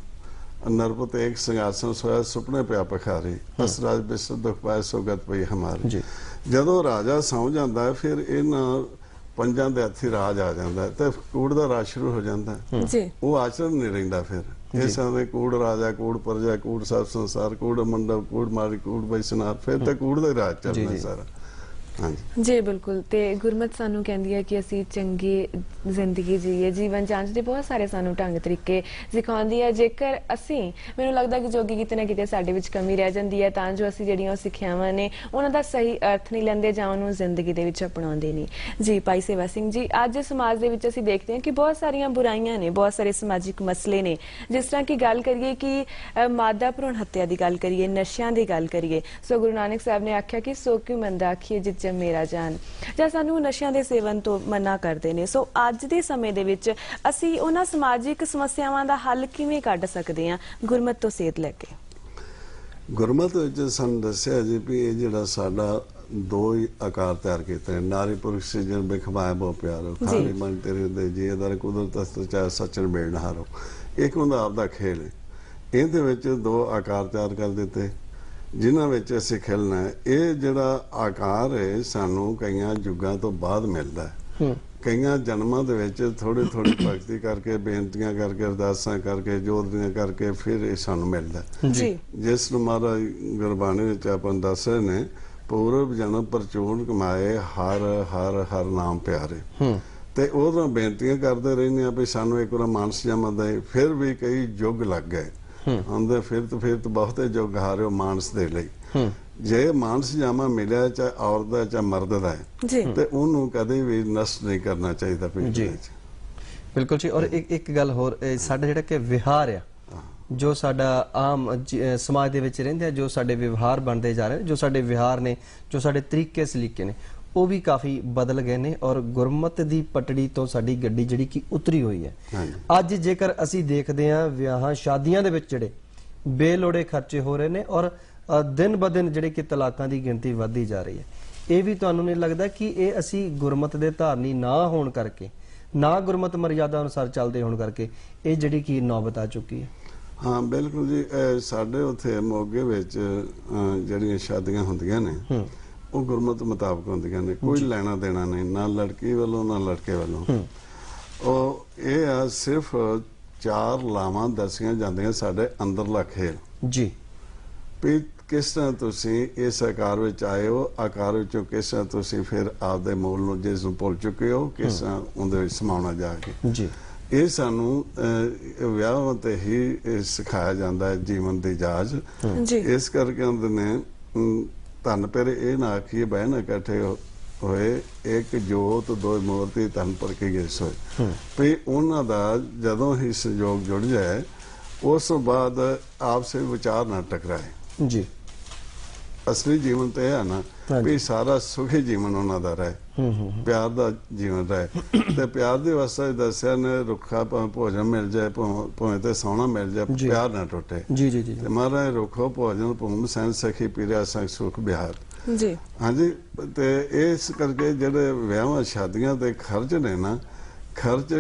ਨਰਪਤ ਇੱਕ ਸਿੰਘਾਸਨ ਸੋਇਆ ਸੁਪਨੇ ਪਿਆ ਪਖਾਰੀ, ਅਸ ਰਾਜ ਬਿਸਰ ਦੁਖ ਪਾਏ ਸੋਗਤ ਪਈ ਹਮਾਰੀ। ਜਦੋਂ ਰਾਜਾ ਸੌਂ ਜਾਂਦਾ ਫਿਰ ਇਹਨਾਂ ਪੰਜਾਂ ਦੇ ਹੱਥੀ ਰਾਜ ਆ ਜਾਂਦਾ ਤੇ ਕੂੜ ਦਾ ਰਾਜ ਸ਼ੁਰੂ ਹੋ ਜਾਂਦਾ ਜੀ। ਉਹ ਆਚਰਣ ਨਹੀਂ ਰਹਿੰਦਾ ਫਿਰ इस कूड़ राजा कूड़ प्रजा कूड़ सब संसार कूड़ मंडप कूड़ मारी कूड़ बैसनार, फिर तो कूड़ का राज चलना सारा। ਜੀ ਬਿਲਕੁਲ। ਤੇ ਗੁਰਮਤਿ ਸਾਨੂੰ ਕਹਿੰਦੀ ਹੈ ਕਿ ਅਸੀਂ ਚੰਗੀ ਜ਼ਿੰਦਗੀ ਜੀਏ, ਜੀਵਨ ਜਾਂਚ ਦੇ ਬਹੁਤ ਸਾਰੇ ਸਾਨੂੰ ਢੰਗ ਤਰੀਕੇ ਸਿਖਾਉਂਦੀ ਹੈ। ਜੇਕਰ ਅਸੀਂ, ਮੈਨੂੰ ਲੱਗਦਾ ਕਿ ਜੋਗੀ ਕਿਤੇ ਨਾ ਕਿਤੇ ਸਾਡੇ ਵਿੱਚ ਕਮੀ ਰਹਿ ਜਾਂਦੀ ਹੈ ਤਾਂ ਜੋ ਅਸੀਂ ਜਿਹੜੀਆਂ ਉਹ ਸਿੱਖਿਆਵਾਂ ਨੇ ਉਹਨਾਂ ਦਾ ਸਹੀ ਅਰਥ ਨਹੀਂ ਲੈਂਦੇ ਜਾਂ ਉਹਨੂੰ ਜ਼ਿੰਦਗੀ ਦੇ ਵਿੱਚ ਅਪਣਾਉਂਦੇ ਨਹੀਂ ਜੀ। ਭਾਈ ਸੇਵਾ ਸਿੰਘ ਜੀ, ਅੱਜ ਸਮਾਜ ਦੇ ਵਿੱਚ ਅਸੀਂ ਦੇਖਦੇ ਹਾਂ ਕਿ ਬਹੁਤ ਸਾਰੀਆਂ ਬੁਰਾਈਆਂ ਨੇ, ਬਹੁਤ ਸਾਰੇ ਸਮਾਜਿਕ ਮਸਲੇ ਨੇ। ਜਿਸ ਤਰ੍ਹਾਂ ਕਿ ਗੱਲ ਕਰੀਏ ਕਿ ਮਾਦਾ ਭਰੂਣ ਹੱਤਿਆ ਦੀ ਗੱਲ ਕਰੀਏ, ਨਸ਼ਿਆਂ ਦੀ ਗੱਲ ਕਰੀਏ, ਸੋ ਗੁਰੂ ਨਾਨਕ ਸਾਹਿਬ ਨੇ ਆਖਿਆ ਕਿ ਸੋ ਕਿਉ ਮੰਦਾ ਆਖੀਏ ਜਿਤ ਮੇਰਾ ਜਾਨ, ਜਾਂ ਸਾਨੂੰ ਨਸ਼ਿਆਂ ਦੇ ਸੇਵਨ ਤੋਂ ਮਨਾ ਕਰਦੇ ਨੇ। ਸੋ ਅੱਜ ਦੇ ਸਮੇਂ ਦੇ ਵਿੱਚ ਅਸੀਂ ਉਹਨਾਂ ਸਮਾਜਿਕ ਸਮੱਸਿਆਵਾਂ ਦਾ ਹੱਲ ਕਿਵੇਂ ਕੱਢ ਸਕਦੇ ਹਾਂ ਗੁਰਮਤਿ ਤੋਂ ਸੇਧ ਲੈ ਕੇ? ਗੁਰਮਤਿ ਵਿੱਚ ਸਾਨੂੰ ਦੱਸਿਆ ਜੀ ਵੀ ਇਹ ਜਿਹੜਾ ਸਾਡਾ ਦੋ ਹੀ ਆਕਾਰ ਤਿਆਰ ਕੀਤੇ ਨੇ, ਨਾਰੀ ਪੁਰਸ਼ ਸਿਰਜਣ ਬਿਖਵਾਏ ਬਹੁ ਪਿਆਰੋ, ਖਾਲੀ ਮਨ ਤੇਰੇ ਦੇ ਜੀ ਦਰ ਕੁਦਰਤ ਅਸਤ ਚਾਹੇ ਸੱਚਨ ਬੇੜ ਹਾਰੋ। ਇੱਕ ਹੁੰਦਾ ਆਪਦਾ ਖੇਲ ਹੈ, ਇਹਦੇ ਵਿੱਚ ਦੋ ਆਕਾਰ ਤਿਆਰ ਕਰ ਦਿੱਤੇ ਜਿਨ੍ਹਾਂ ਵਿੱਚ ਅਸੀਂ ਖੇਲਣਾ ਹੈ। ਇਹ ਜਿਹੜਾ ਆਕਾਰ ਹੈ ਸਾਨੂੰ ਕਈਆਂ ਯੁੱਗਾਂ ਤੋਂ ਬਾਅਦ ਮਿਲਦਾ ਹੈ। ਕਈਆਂ ਜਨਮਾਂ ਦੇ ਵਿੱਚ ਥੋੜੀ ਭਗਤੀ ਕਰਕੇ, ਬੇਨਤੀਆਂ ਕਰਕੇ, ਅਰਦਾਸਾਂ ਕਰਕੇ, ਜੋਦਰੀਆਂ ਕਰਕੇ ਫਿਰ ਇਹ ਸਾਨੂੰ ਮਿਲਦਾ ਜੀ। ਜਿਸ ਨੂੰ ਮਹਾਰਾਜ ਗੁਰਬਾਣੀ ਵਿੱਚ ਆਪਾਂ ਦੱਸ ਰਹੇ ਨੇ, ਪੂਰਬ ਜਨਮ ਪ੍ਰਚੂਨ ਕਮਾਏ ਹਰ ਹਰ ਹਰ ਨਾਮ ਪਿਆਰੇ। ਤੇ ਉਹਦੋਂ ਬੇਨਤੀਆਂ ਕਰਦੇ ਰਹਿੰਦੇ ਆ ਵੀ ਸਾਨੂੰ ਇੱਕ ਵਾਰ ਮਾਨਸ ਜਮਾ ਦੇ। ਫਿਰ ਵੀ ਕਈ ਯੁੱਗ ਲੱਗ ਗਏ ਆਂਦੇ, ਫਿਰ ਤਾਂ ਬਹੁਤੇ ਯੁੱਗ ਹਾਰਿਓ ਮਾਨਸ ਦੇ ਲਈ। ਜੇ ਮਾਨਸ ਜਾਮਾ ਮਿਲਿਆ ਚਾਹੇ ਔਰਤ ਦਾ ਚਾਹੇ ਮਰਦ ਦਾ ਹੈ ਤੇ ਉਹਨੂੰ ਕਦੇ ਵੀ ਨਸ਼ਟ ਨਹੀਂ ਕਰਨਾ ਚਾਹੀਦਾ ਪਿੰਡ ਵਿੱਚ। ਬਿਲਕੁਲ ਜੀ। ਔਰ ਇੱਕ ਗੱਲ ਹੋਰ, ਸਾਡਾ ਜਿਹੜਾ ਕਿ ਵਿਹਾਰ ਆ, ਜੋ ਸਾਡਾ ਆਮ ਸਮਾਜ ਦੇ ਵਿੱਚ ਰਹਿੰਦੇ ਆ, ਜੋ ਸਾਡੇ ਵਿਵਹਾਰ ਬਣਦੇ ਜਾ ਰਹੇ, ਜੋ ਸਾਡੇ ਵਿਹਾਰ ਨੇ, ਜੋ ਸਾਡੇ ਤਰੀਕੇ ਸਲੀਕੇ ਨੇ, ਉਹ ਵੀ ਕਾਫੀ ਬਦਲ ਗਏ ਨੇ। ਔਰ ਗੁਰਮਤਿ ਦੀ ਪਟੜੀ ਤੋਂ ਸਾਡੀ ਗੱਡੀ ਜਿਹੜੀ ਕਿ ਉਤਰੀ ਹੋਈ ਹੈ। ਅੱਜ ਜੇਕਰ ਅਸੀਂ ਦੇਖਦੇ ਹਾਂ ਵਿਆਹਾਂ ਸ਼ਾਦੀਆਂ ਦੇ ਵਿੱਚ ਜਿਹੜੇ ਬੇਲੋੜੇ ਖਰਚੇ ਹੋ ਰਹੇ ਨੇ ਔਰ ਦਿਨ ਬ ਦਿਨ ਜਿਹੜੇ ਕਿ ਤਲਾਕਾਂ ਦੀ ਗਿਣਤੀ ਵੱਧਦੀ ਜਾ ਰਹੀ ਹੈ, ਇਹ ਵੀ ਤੁਹਾਨੂੰ ਨਹੀਂ ਲੱਗਦਾ ਕਿ ਇਹ ਅਸੀਂ ਗੁਰਮਤਿ ਦੇ ਧਾਰਨੀ ਨਾ ਹੋਣ ਕਰਕੇ, ਨਾ ਗੁਰਮਤਿ ਮਰਿਆਦਾ ਅਨੁਸਾਰ ਚੱਲਦੇ ਹੋਣ ਕਰਕੇ ਇਹ ਜਿਹੜੀ ਕਿ ਨੌਬਤ ਆ ਚੁੱਕੀ ਹੈ? ਹਾਂ ਬਿਲਕੁਲ ਜੀ। ਸਾਡੇ ਉੱਥੇ ਮੋਗੇ ਵਿੱਚ ਜਿਹੜੀਆਂ ਸ਼ਾਦੀਆਂ ਹੁੰਦੀਆਂ ਨੇ ਉਹ ਗੁਰਮਤਿ ਮੁਤਾਬਕ ਹੁੰਦੀਆਂ ਨੇ, ਕੋਈ ਲੈਣਾ ਦੇਣਾ ਨਹੀਂ, ਨਾ ਲੜਕੀ ਵੱਲੋਂ ਨਾ ਲੜਕੇ ਵੱਲੋਂ। ਉਹ ਇਹ ਆ ਸਿਰਫ 4 ਲਾਵਾਂ ਦਸੀਆਂ ਜਾਂਦੀਆਂ ਸਾਡੇ ਅੰਦਰਲਾ ਖੇਲ ਜੀ ਵੀ ਕਿਸ ਤਰ੍ਹਾਂ ਤੁਸੀਂ ਇਸ ਆਕਾਰ ਵਿੱਚ ਆਏ ਹੋ, ਆਕਾਰ ਵਿੱਚੋਂ ਕਿਸ ਤਰ੍ਹਾਂ ਤੁਸੀਂ ਫਿਰ ਆਪਦੇ ਮੂਲ ਨੂੰ ਜਿਸ ਨੂੰ ਭੁੱਲ ਚੁੱਕੇ ਹੋ, ਕਿਸ ਤਰ੍ਹਾਂ ਉਹਦੇ ਵਿੱਚ ਸਮਾਉਣਾ ਜਾ ਕੇ। ਜੀ ਇਹ ਸਾਨੂੰ ਵਿਆਹਾਂ ਤੇ ਹੀ ਸਿਖਾਇਆ ਜਾਂਦਾ ਹੈ ਜੀਵਨ ਦੀ ਜਾਚ। ਇਸ ਕਰਕੇ ਹੁੰਦੇ ਨੇ ਧਨ ਪਰ ਇਹ ਨਾ ਆਖੀਏ ਬਹਿ ਨਾ ਇਕੱਠੇ ਹੋਏ, ਇੱਕ ਜੋਤ ਦੋ ਮੂਰਤੀ ਧਨ ਪਰ ਕੀ ਗਿਸ ਹੋਏ। ਵੀ ਉਹਨਾਂ ਦਾ ਜਦੋਂ ਹੀ ਸੰਯੋਗ ਜੁੜ ਜਾਏ ਉਸ ਤੋਂ ਬਾਅਦ ਆਪਸੇ ਵਿਚਾਰ ਨਾ ਟਕਰਾਏ। ਜੀ ਅਸਲੀ ਜੀਵਨ ਤੇ ਹੈ ਨਾ ਵੀ ਸਾਰਾ ਸੁਖੀ ਜੀਵਨ ਉਹਨਾਂ ਦਾ ਰਹੇ, ਪਿਆਰ ਦਾ ਜੀਵਨ ਰਹੇ। ਤੇ ਪਿਆਰ ਦੇ ਵਾਸਤੇ ਦੱਸਿਆ ਨੇ ਰੁੱਖਾ ਭਾਵੇਂ ਭੋਜਨ ਮਿਲ ਜਾਏ ਭਾਵੇਂ ਤੇ ਸੋਹਣਾ ਮਿਲ ਜਾਏ, ਪਿਆਰ ਨਾ ਟੁੱਟੇ। ਜੀ ਜੀ ਜੀ ਮਹਾਰਾਜ ਰੁੱਖੋ ਭੋਜਨ ਭੂਮ ਸੈਨ ਸਖੀ ਪੀਰਿਆ ਸੰਗ ਸੁਖ ਬਿਹਾਰ। ਜੀ ਹਾਂਜੀ। ਤੇ ਇਸ ਕਰਕੇ ਜਿਹੜੇ ਵਿਆਹਾਂ ਸ਼ਾਦੀਆਂ ਦੇ ਖਰਚ ਨੇ ਨਾ, ਖਰਚ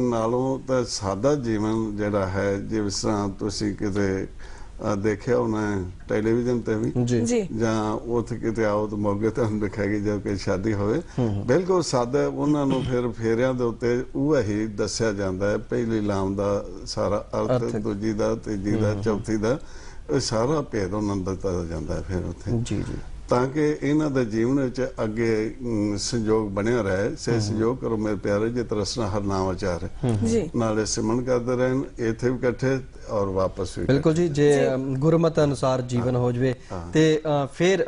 ਨਾਲੋਂ ਤਾਂ ਸਾਦਾ ਜੀਵਨ ਜਿਹੜਾ ਹੈ, ਜਿਸ ਤਰ੍ਹਾਂ ਤੁਸੀਂ ਕਿਤੇ ਦੇਖਿਆ ਹੋਣਾ ਟੈਲੀਵਿਜ਼ਨ ਤੇ ਵੀ ਜਾਂ ਉੱਥੇ ਕਿਤੇ ਆਓ ਤਾਂ ਮੌਕੇ ਤੁਹਾਨੂੰ ਦਿਖਾਏਗੀ ਜਦ ਕੋਈ ਸ਼ਾਦੀ ਹੋਵੇ, ਬਿਲਕੁਲ ਸਾਦਾ। ਉਹਨਾਂ ਨੂੰ ਫਿਰ ਫੇਰਿਆਂ ਦੇ ਉੱਤੇ ਉਹ ਹੀ ਦੱਸਿਆ ਜਾਂਦਾ ਹੈ, ਪਹਿਲੀ ਲਾਮ ਦਾ ਸਾਰਾ ਅਰਥ, ਦੂਜੀ ਦਾ, ਤੀਜੀ ਦਾ, ਚੌਥੀ ਦਾ, ਇਹ ਸਾਰਾ ਭੇਦ ਉਹਨਾਂ ਨੂੰ ਦਿੱਤਾ ਜਾਂਦਾ ਹੈ ਫਿਰ ਉੱਥੇ, ਤਾਂ ਕਿ ਇਹਨਾਂ ਦੇ ਜੀਵਨ ਵਿੱਚ ਅੱਗੇ ਸੰਯੋਗ ਬਣਿਆ ਰਹੇ। ਸੇ ਸੰਯੋਗ ਕਰੋ ਮੇਰੇ ਪਿਆਰੇ ਜੇ ਤਰਸਨਾ ਹਰ ਨਾਮ ਆਚਾਰ, ਨਾਲੇ ਸਿਮਰਨ ਕਰਦੇ ਰਹਿਣ ਇੱਥੇ ਵੀ ਇਕੱਠੇ ਔਰ ਵਾਪਸ ਵੀ। ਬਿਲਕੁਲ ਜੀ, ਜੇ ਗੁਰਮਤ ਅਨੁਸਾਰ ਜੀਵਨ ਹੋ ਜਵੇ ਤੇ ਫਿਰ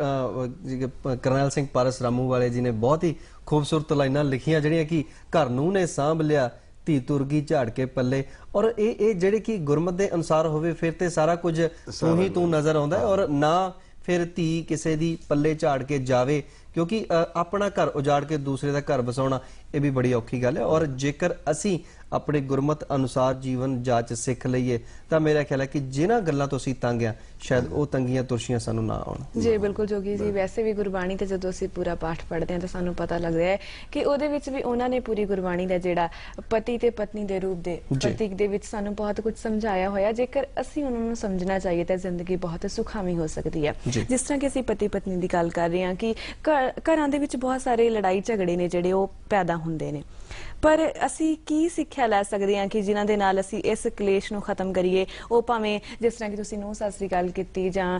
ਕਰਨੈਲ ਸਿੰਘ ਪਾਰਸ ਰਾਮੂ ਵਾਲੇ ਜੀ ਨੇ ਬਹੁਤ ਹੀ ਖੂਬਸੂਰਤ ਲਾਈਨਾਂ ਲਿਖੀਆਂ ਜਿਹੜੀਆਂ ਕਿ ਘਰ ਨੂੰ ਨੇ ਸਾਂਭ ਲਿਆ ਧੀ ਤੁਰਗੀ ਝਾੜ ਕੇ ਪੱਲੇ। ਔਰ ਇਹ ਜਿਹੜੇ ਕਿ ਗੁਰਮਤ ਦੇ ਅਨੁਸਾਰ ਹੋਵੇ ਫਿਰ ਤੇ ਸਾਰਾ ਕੁਝ ਤੂੰ ਹੀ ਤੂੰ ਨਜ਼ਰ ਆਉਂਦਾ, ਔਰ ਨਾ ਫਿਰ ਧੀ ਕਿਸੇ ਦੀ ਪੱਲੇ ਝਾੜ ਕੇ ਜਾਵੇ, ਕਿਉਂਕਿ ਆਪਣਾ ਘਰ ਉਜਾੜ ਕੇ ਦੂਸਰੇ ਦਾ ਘਰ ਵਸਾਉਣਾ ਇਹ ਵੀ ਬੜੀ ਔਖੀ ਗੱਲ ਹੈ। ਔਰ ਜੇਕਰ ਅਸੀਂ ਆਪਣੇ ਗੁਰਮਤ ਅਨੁਸਾਰ ਜੀਵਨ ਜਾਚ ਸਿੱਖ ਲਈਏ ਤਾਂ ਮੇਰਾ ਖਿਆਲ ਹੈ ਕਿ ਜਿਨ੍ਹਾਂ ਗੱਲਾਂ ਤੋਂ ਅਸੀਂ ਤੰਗ ਆ ਸ਼ਾਇਦ ਉਹ ਤੰਗੀਆਂ ਤੁਰਸ਼ੀਆਂ ਸਾਨੂੰ ਨਾ ਆਉਣ। ਜੀ ਬਿਲਕੁਲ ਜੋਗੀ ਜੀ, ਵੈਸੇ ਵੀ ਗੁਰਬਾਣੀ ਤੇ ਜਦੋਂ ਅਸੀਂ ਪੂਰਾ ਪਾਠ ਪੜ੍ਹਦੇ ਹਾਂ ਤਾਂ ਸਾਨੂੰ ਪਤਾ ਲੱਗਦਾ ਹੈ ਕਿ ਉਹਦੇ ਵਿੱਚ ਵੀ ਉਹਨਾਂ ਨੇ ਪੂਰੀ ਗੁਰਬਾਣੀ ਦਾ ਜਿਹੜਾ ਪਤੀ ਤੇ ਪਤਨੀ ਦੇ ਰੂਪ ਦੇ ਪ੍ਰਤੀਕ ਦੇ ਵਿੱਚ ਸਾਨੂੰ ਬਹੁਤ ਕੁਝ ਸਮਝਾਇਆ ਹੋਇਆ। ਜੇਕਰ ਅਸੀਂ ਉਹਨਾਂ ਨੂੰ ਸਮਝਣਾ ਚਾਹੀਏ ਤਾਂ ਜ਼ਿੰਦਗੀ ਬਹੁਤ ਸੁਖਾਵੀਂ ਹੋ ਸਕਦੀ ਹੈ। ਜਿਸ ਤਰ੍ਹਾਂ ਕਿ ਅਸੀਂ ਪਤੀ ਪਤਨੀ ਦੀ ਗੱਲ ਕਰ ਰਹੇ ਹਾਂ ਕਿ ਘਰਾਂ ਦੇ ਵਿੱਚ ਬਹੁਤ ਸਾਰੇ ਲੜਾਈ ਝਗੜੇ ਨੇ ਜਿਹੜੇ ਉਹ ਪੈਦਾ ਹੁੰਦੇ ਨੇ, ਪਰ ਅਸੀਂ ਕੀ ਸਿੱਖਿਆ ਲੈ ਸਕਦੇ ਹਾਂ ਕਿ ਜਿਨ੍ਹਾਂ ਦੇ ਨਾਲ ਅਸੀਂ ਇਸ ਕਲੇਸ਼ ਨੂੰ ਖਤਮ ਕਰੀਏ। ਉਹ ਭਾਵੇਂ ਜਿਸ ਤਰ੍ਹਾਂ ਕਿ ਤੁਸੀਂ ਨੂੰਹ ਸੱਸ ਦੀ ਗੱਲ ਕੀਤੀ ਜਾਂ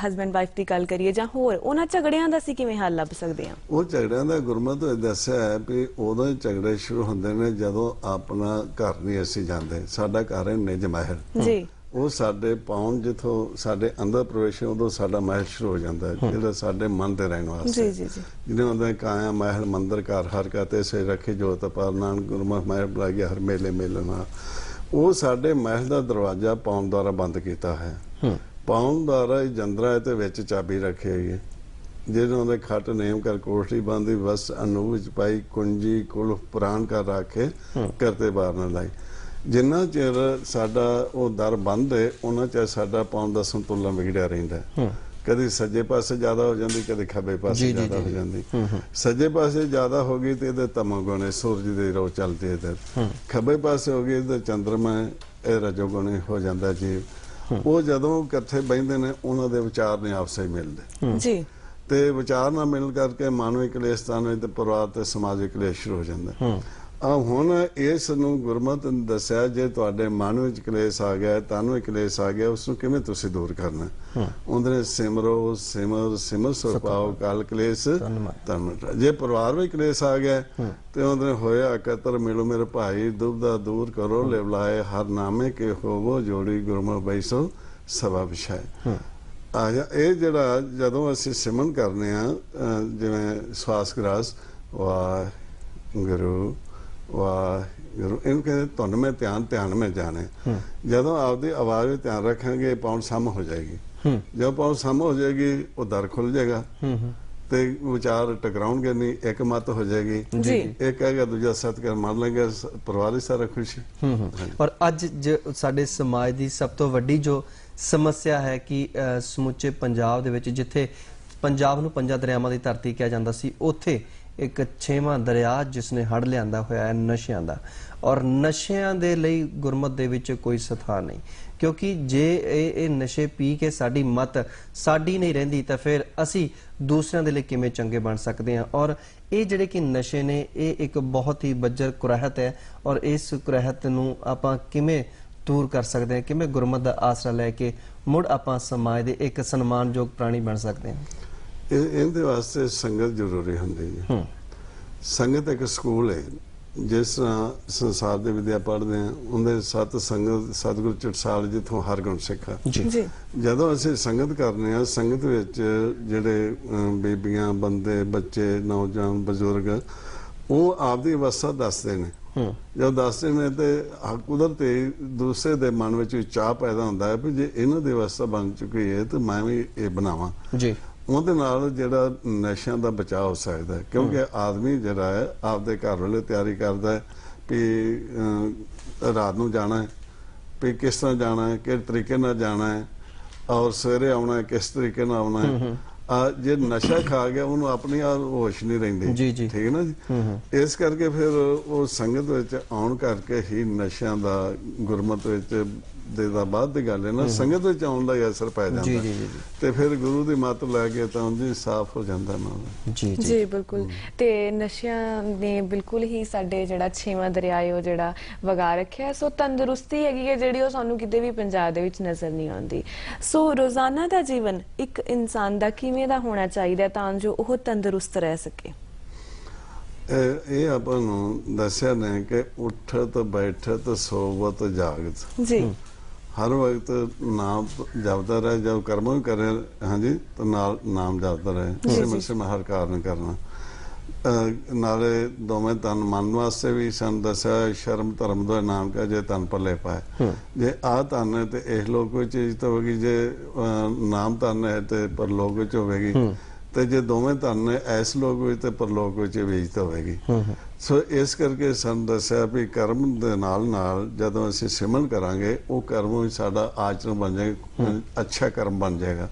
ਹਸਬੈਂਡ ਵਾਈਫ ਦੀ ਗੱਲ ਕਰੀਏ ਜਾਂ ਹੋਰ ਉਹਨਾਂ ਝਗੜਿਆਂ ਦਾ ਅਸੀਂ ਕਿਵੇਂ ਹੱਲ ਲੱਭ ਸਕਦੇ ਹਾਂ? ਉਹ ਝਗੜਿਆਂ ਦਾ ਗੁਰਮਤਿ ਵਿੱਚ ਦੱਸਿਆ ਹੈ ਵੀ ਉਦੋਂ ਹੀ ਝਗੜੇ ਸ਼ੁਰੂ ਹੁੰਦੇ ਨੇ ਜਦੋਂ ਆਪਣਾ ਘਰ ਨਹੀਂ ਅਸੀਂ ਜਾਂਦੇ। ਸਾਡਾ ਘਰ ਹੈ ਨਿਜ ਮਹਿਲ। ਜੀ ਉਹ ਸਾਡੇ ਪਾਉਣ ਜਿੱਥੋਂ ਸਾਡੇ ਅੰਦਰ ਪ੍ਰਵੇਸ਼ ਉਦੋਂ ਸਾਡਾ ਮਹਿਲ ਸ਼ੁਰੂ ਹੋ ਜਾਂਦਾ ਹੈ, ਜਿਹੜਾ ਸਾਡੇ ਮਨ ਤੇ ਰਹਿਣ ਵਾਸਤੇ। ਜਿਹਨੇ ਹੁੰਦਾ ਕਾਇਆ ਮਹਿਲ ਮੰਦਰ ਘਰ ਹਰ ਕਾ ਤੇ ਸੇ ਰੱਖੇ ਜੋਤ ਅਪਾਰ ਨਾਨਕ ਗੁਰਮੁਖ ਮਹਿਲ ਬੁਲਾ ਗਿਆ ਹਰ ਮੇਲੇ ਮੇਲਣਾ। ਉਹ ਸਾਡੇ ਮਹਿਲ ਦਾ ਦਰਵਾਜ਼ਾ ਪਾਉਣ ਦੁਆਰਾ ਬੰਦ ਕੀਤਾ ਹੈ। ਪਾਉਣ ਦੁਆਰਾ ਜੰਦਰਾ ਤੇ ਵਿੱਚ ਚਾਬੀ ਰੱਖੀ ਹੋਈ ਹੈ, ਜਿਹਨਾਂ ਦੇ ਖੱਟ ਨੇਮ ਕਰ ਕੋਠੜੀ ਬੰਦੀ ਬਸ ਅਨੂ ਵਿੱਚ ਪਾਈ ਕੁੰਜੀ ਕੁਲ ਪੁਰਾਣ ਕਰ ਰੱਖੇ ਕਰਤੇ ਬਾਹਰ ਨਾ ਲਾਈ। ਜਿੰਨਾ ਚਿਰ ਸਾਡਾ ਉਹ ਦਰ ਬੰਦ ਹੈ ਉਹਨਾਂ ਚਿਰ ਸਾਡਾ ਪਾਉਣ ਦਾ ਸੰਤੁਲਨ ਵਿਗੜਿਆ ਰਹਿੰਦਾ। ਕਦੇ ਸੱਜੇ ਪਾਸੇ ਜ਼ਿਆਦਾ ਹੋ ਜਾਂਦੀ, ਕਦੇ ਖੱਬੇ ਪਾਸੇ ਜ਼ਿਆਦਾ ਹੋ ਜਾਂਦੀ। ਸੱਜੇ ਪਾਸੇ ਜ਼ਿਆਦਾ ਹੋ ਗਈ ਤੇ ਇਹਦੇ ਤਮੋਗੁਣ ਸੂਰਜ ਦੀ ਰੋ ਚੱਲਦੀ ਹੈ ਇੱਧਰ, ਖੱਬੇ ਪਾਸੇ ਹੋ ਗਈ ਇਹਦੇ ਚੰਦਰਮਾ ਇਹ ਰਜੋਗੁਣ ਹੋ ਜਾਂਦਾ ਜੀਵ। ਉਹ ਜਦੋਂ ਇਕੱਠੇ ਬਹਿੰਦੇ ਨੇ ਉਹਨਾਂ ਦੇ ਵਿਚਾਰ ਨੇ ਆਪਸੇ ਮਿਲਦੇ ਜੀ, ਤੇ ਵਿਚਾਰ ਨਾਲ ਮਿਲ ਕਰਕੇ ਮਾਨਵਿਕ ਕਲੇਸ਼ ਤਾਂ ਤੇ ਪਰਿਵਾਰ ਤੇ ਸਮਾਜਿਕ ਕਲੇਸ਼ ਸ਼ੁਰੂ ਹੋ ਜਾਂਦਾ। ਹੁਣ ਇਸ ਨੂੰ ਗੁਰਮਤਿ ਨੇ ਦੱਸਿਆ ਜੇ ਤੁਹਾਡੇ ਮਨ ਵਿੱਚ ਕਲੇਸ਼ ਆ ਗਿਆ, ਤੁਹਾਨੂੰ ਕਲੇਸ਼ ਆ ਗਿਆ, ਉਸ ਨੂੰ ਕਿਵੇਂ ਤੁਸੀਂ ਦੂਰ ਕਰਨਾ। ਉਹਦੇ ਸਿਮਰੋ ਸਿਮਰ ਸਿਮਰ ਸੁਰ ਪਾਓ ਕਾਲ ਕਲੇਸ਼ ਤਨ। ਜੇ ਪਰਿਵਾਰ ਵਿੱਚ ਕਲੇਸ਼ ਆ ਗਿਆ ਤੇ ਉਹਦੇ ਹੋਇਆ ਇਕੱਤਰ ਮਿਲੋ ਮੇਰੇ ਭਾਈ ਦੁਬਦਾ ਦੂਰ ਕਰੋ ਲਿਵਲਾਏ ਹਰ ਨਾਮੇ ਕੇ ਹੋਵੋ ਜੋੜੀ ਗੁਰਮੁਖ ਬੈਸੋ ਸਭਾ ਵਿਛਾਏ। ਇਹ ਜਿਹੜਾ ਜਦੋਂ ਅਸੀਂ ਸਿਮਰਨ ਕਰਨੇ ਆ ਜਿਵੇਂ ਸਵਾਸ ਗ੍ਰਾਸ ਵਾਹਿਗੁਰੂ ਵਾਹਿਗੁਰੂ ਇਹਨੂੰ ਕਹਿੰਦੇ ਧੁਨ ਮੈਂ ਧਿਆਨ ਮੈਂ ਜਾਣੇ। ਜਦੋਂ ਆਪਦੀ ਆਵਾਜ਼ ਵਿੱਚ ਧਿਆਨ ਰੱਖਾਂਗੇ ਪੌਣ ਸਮ ਹੋ ਜਾਏਗੀ। ਜਦੋਂ ਪੌਣ ਸਮ ਹੋ ਜਾਏਗੀ ਉਹ ਦਰ ਖੁੱਲ ਜਾਏਗਾ ਤੇ ਵਿਚਾਰ ਟਕਰਾਉਣਗੇ ਨਹੀਂ, ਇੱਕ ਮਤ ਹੋ ਜਾਏਗੀ। ਇੱਕ ਕਹੇਗਾ ਦੂਜਾ ਸਤਿਕਾਰ ਮੰਨ ਲੇਗਾ, ਪਰਿਵਾਰ ਹੀ ਸਾਰਾ ਖੁਸ਼। ਔਰ ਅੱਜ ਸਾਡੇ ਸਮਾਜ ਦੀ ਸਭ ਤੋਂ ਵੱਡੀ ਜੋ ਸਮੱਸਿਆ ਹੈ ਕਿ ਸਮੁੱਚੇ ਪੰਜਾਬ ਦੇ ਵਿੱਚ ਜਿੱਥੇ ਪੰਜਾਬ ਨੂੰ 5 ਦਰਿਆਵਾਂ ਦੀ ਧਰਤੀ ਕਿਹਾ ਜਾਂਦਾ ਸੀ, ਉੱਥੇ ਇੱਕ 6ਵਾਂ ਦਰਿਆ ਜਿਸ ਨੇ ਹੜ ਲਿਆਂਦਾ ਹੋਇਆ ਹੈ ਨਸ਼ਿਆਂ ਦਾ। ਔਰ ਨਸ਼ਿਆਂ ਦੇ ਲਈ ਗੁਰਮਤ ਦੇ ਵਿੱਚ ਕੋਈ ਸਥਾਨ ਨਹੀਂ, ਕਿਉਂਕਿ ਜੇ ਇਹ ਨਸ਼ੇ ਪੀ ਕੇ ਸਾਡੀ ਮਤ ਸਾਡੀ ਨਹੀਂ ਰਹਿੰਦੀ ਤਾਂ ਫਿਰ ਅਸੀਂ ਦੂਸਰਿਆਂ ਦੇ ਲਈ ਕਿਵੇਂ ਚੰਗੇ ਬਣ ਸਕਦੇ ਹਾਂ। ਔਰ ਇਹ ਜਿਹੜੇ ਕਿ ਨਸ਼ੇ ਨੇ ਇਹ ਇੱਕ ਬਹੁਤ ਹੀ ਬੱਜਰ ਕੁਰਹਿਤ ਹੈ, ਔਰ ਇਸ ਕੁਰਹਿਤ ਨੂੰ ਆਪਾਂ ਕਿਵੇਂ ਦੂਰ ਕਰ ਸਕਦੇ ਹਾਂ, ਕਿਵੇਂ ਗੁਰਮਤ ਦਾ ਆਸਰਾ ਲੈ ਕੇ ਮੁੜ ਆਪਾਂ ਸਮਾਜ ਦੇ ਇੱਕ ਸਨਮਾਨਯੋਗ ਪ੍ਰਾਣੀ ਬਣ ਸਕਦੇ ਹਾਂ? ਇਹਦੇ ਵਾਸਤੇ ਸੰਗਤ ਜ਼ਰੂਰੀ ਹੁੰਦੀ ਹੈ। ਸੰਗਤ ਇੱਕ ਸਕੂਲ ਹੈ। ਜਿਸ ਤਰ੍ਹਾਂ ਸੰਸਾਰ ਦੇ ਵਿਦਿਆ ਪੜ੍ਹਦੇ ਹਾਂ, ਉਹਦੇ ਸਤ ਸੰਗਤ ਸਤਿਗੁਰੂ ਚਟਸਾਲ ਜਿੱਥੋਂ ਹਰ ਗੁਣ ਸਿੱਖਾ। ਜਦੋਂ ਅਸੀਂ ਸੰਗਤ ਕਰਨੇ ਆ, ਸੰਗਤ ਵਿੱਚ ਜਿਹੜੇ ਬੀਬੀਆਂ, ਬੰਦੇ, ਬੱਚੇ, ਨੌਜਵਾਨ, ਬਜ਼ੁਰਗ, ਉਹ ਆਪਦੀ ਅਵਸਥਾ ਦੱਸਦੇ ਨੇ। ਜਦੋਂ ਦੱਸਦੇ ਨੇ ਤੇ ਕੁਦਰਤੀ ਦੂਸਰੇ ਦੇ ਮਨ ਵਿੱਚ ਚਾਹ ਪੈਦਾ ਹੁੰਦਾ ਹੈ ਵੀ ਜੇ ਇਹਨਾਂ ਦੀ ਅਵਸਥਾ ਬਣ ਚੁੱਕੀ ਹੈ ਤਾਂ ਮੈਂ ਵੀ ਇਹ ਬਣਾਵਾਂ ਜੀ। ਉਹਦੇ ਨਾਲ ਜਿਹੜਾ ਨਸ਼ਿਆਂ ਦਾ ਬਚਾਅ ਹੋ ਸਕਦਾ ਹੈ, ਕਿਉਂਕਿ ਆਦਮੀ ਜਿਹੜਾ ਹੈ ਆਪਦੇ ਘਰ ਵਾਲੇ ਤਿਆਰੀ ਕਰਦਾ ਹੈ ਵੀ ਰਾਤ ਨੂੰ ਜਾਣਾ ਹੈ, ਵੀ ਕਿਸ ਤਰ੍ਹਾਂ ਜਾਣਾ ਹੈ, ਕਿਸ ਤਰੀਕੇ ਨਾਲ ਜਾਣਾ ਹੈ, ਔਰ ਸਵੇਰੇ ਆਉਣਾ ਹੈ ਕਿਸ ਤਰੀਕੇ ਨਾਲ ਆਉਣਾ ਹੈ। ਜੇ ਨਸ਼ਾ ਖਾ ਗਿਆ ਉਹਨੂੰ ਆਪਣੀ ਹੋਸ਼ ਨਹੀਂ ਰਹਿੰਦੀ, ਠੀਕ ਹੈ ਨਾ ਜੀ। ਇਸ ਕਰਕੇ ਫਿਰ ਉਹ ਸੰਗਤ ਵਿੱਚ ਆਉਣ ਕਰਕੇ ਹੀ ਨਸ਼ਿਆਂ ਦਾ ਗੁਰਮਤ ਵਿੱਚ ਦੇ ਦਾ ਬਾਅਦ ਦੀ ਗੱਲ ਹੈ ਨਾ, ਸੰਗਤ ਵਿੱਚ ਆਉਣ ਦਾ ਅਸਰ ਪੈ ਜਾਂਦਾ ਤੇ ਫਿਰ ਗੁਰੂ ਦੀ ਮੱਤ ਲੈ ਕੇ ਤਾਂ ਉਂਝ ਸਾਫ਼ ਹੋ ਜਾਂਦਾ ਨਾਲ। ਜੀ ਬਿਲਕੁਲ। ਤੇ ਨਸ਼ਿਆਂ ਨੇ ਬਿਲਕੁਲ ਹੀ ਸਾਡੇ ਜਿਹੜਾ 6ਵਾਂ ਦਰਿਆ ਉਹ ਜਿਹੜਾ ਵਗਾ ਰੱਖਿਆ। ਸੋ ਤੰਦਰੁਸਤੀ ਹੈਗੀ ਹੈ ਜਿਹੜੀ ਉਹ ਸਾਨੂੰ ਕਿਤੇ ਵੀ ਪੰਜਾਬ ਦੇ ਵਿੱਚ ਨਜ਼ਰ ਨਹੀਂ ਆਉਂਦੀ। ਸੋ ਰੋਜ਼ਾਨਾ ਦਾ ਜੀਵਨ ਇੱਕ ਇਨਸਾਨ ਦਾ ਕਿਵੇਂ ਦਾ ਹੋਣਾ ਚਾਹੀਦਾ ਤਾਂ ਜੋ ਉਹ ਤੰਦਰੁਸਤ ਰਹਿ ਸਕੇ? ਇਹ ਆਪਾਂ ਨੂੰ ਦੱਸਿਆ ਨੇ ਕਿ ਉੱਠਤ ਬੈਠਤ ਸੋਵਤ ਜਾਗਤ ਜੀ, हर वक्त नाम जपता रहे, जब कर्म भी करे हाँ जी तो नाम जपता रहे, सिमर सिमर हर कारण करना। नाले दोवें तन मन वास्ते भी सन दसा शर्म धर्म दो नाम का जे तन भले पाए। जे आ तन है तो इस लोक चीज तो होगी, जे नाम तन है तो परलोक होगी, ਤੇ ਜੇ ਦੋਵੇਂ ਧਨ ਨੇ ਇਸ ਲੋਕ ਵਿੱਚ ਤੇ ਪਰਲੋਕ ਵਿੱਚ ਵੇਚਤ ਹੋਵੇਗੀ। ਸੋ ਇਸ ਕਰਕੇ ਸਾਨੂੰ ਦੱਸਿਆ ਵੀ ਕਰਮ ਦੇ ਨਾਲ ਨਾਲ ਜਦੋਂ ਅਸੀਂ ਸਿਮਰਨ ਕਰਾਂਗੇ ਉਹ ਕਰਮ ਵੀ ਸਾਡਾ ਆਚਰਣ ਬਣ ਜਾਏਗਾ, ਅੱਛਾ ਕਰਮ ਬਣ ਜਾਏਗਾ,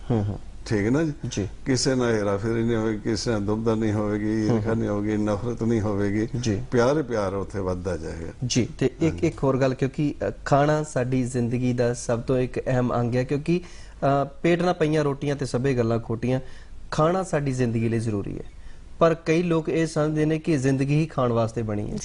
ਠੀਕ ਹੈ ਨਾ ਜੀ। ਕਿਸੇ ਨਾਲ ਹੇਰਾਫੇਰੀ ਨਹੀਂ ਹੋਵੇਗੀ, ਕਿਸੇ ਨਾਲ ਦੁਬਦਾ ਨਹੀਂ ਹੋਵੇਗੀ, ਈਰਖਾ ਨਹੀਂ ਹੋਵੇਗੀ, ਨਫ਼ਰਤ ਨਹੀਂ ਹੋਵੇਗੀ, ਪਿਆਰ ਪਿਆਰ ਉੱਥੇ ਵੱਧਦਾ ਜਾਏਗਾ ਜੀ। ਤੇ ਇੱਕ ਹੋਰ ਗੱਲ, ਕਿਉਂਕਿ ਖਾਣਾ ਸਾਡੀ ਜ਼ਿੰਦਗੀ ਦਾ ਸਭ ਤੋਂ ਇੱਕ ਅਹਿਮ ਅੰਗ ਹੈ, ਕਿਉਂਕਿ ਪੇਟ ਨਾਲ ਪਈਆਂ ਰੋਟੀਆਂ ਤੇ ਸਭੇ ਗੱਲਾਂ ਖੋਟੀਆਂ। ਖਾਣਾ ਸਾਡੀ ਜ਼ਿੰਦਗੀ ਲਈ ਜ਼ਰੂਰੀ ਹੈ, ਪਰ ਕਈ ਲੋਕ ਇਹ ਸਮਝਦੇ ਨੇ ਕਿ ਜ਼ਿੰਦਗੀ ਹੀ ਖਾਣ ਵਾਸਤੇ ਬਣੀ ਹੈ,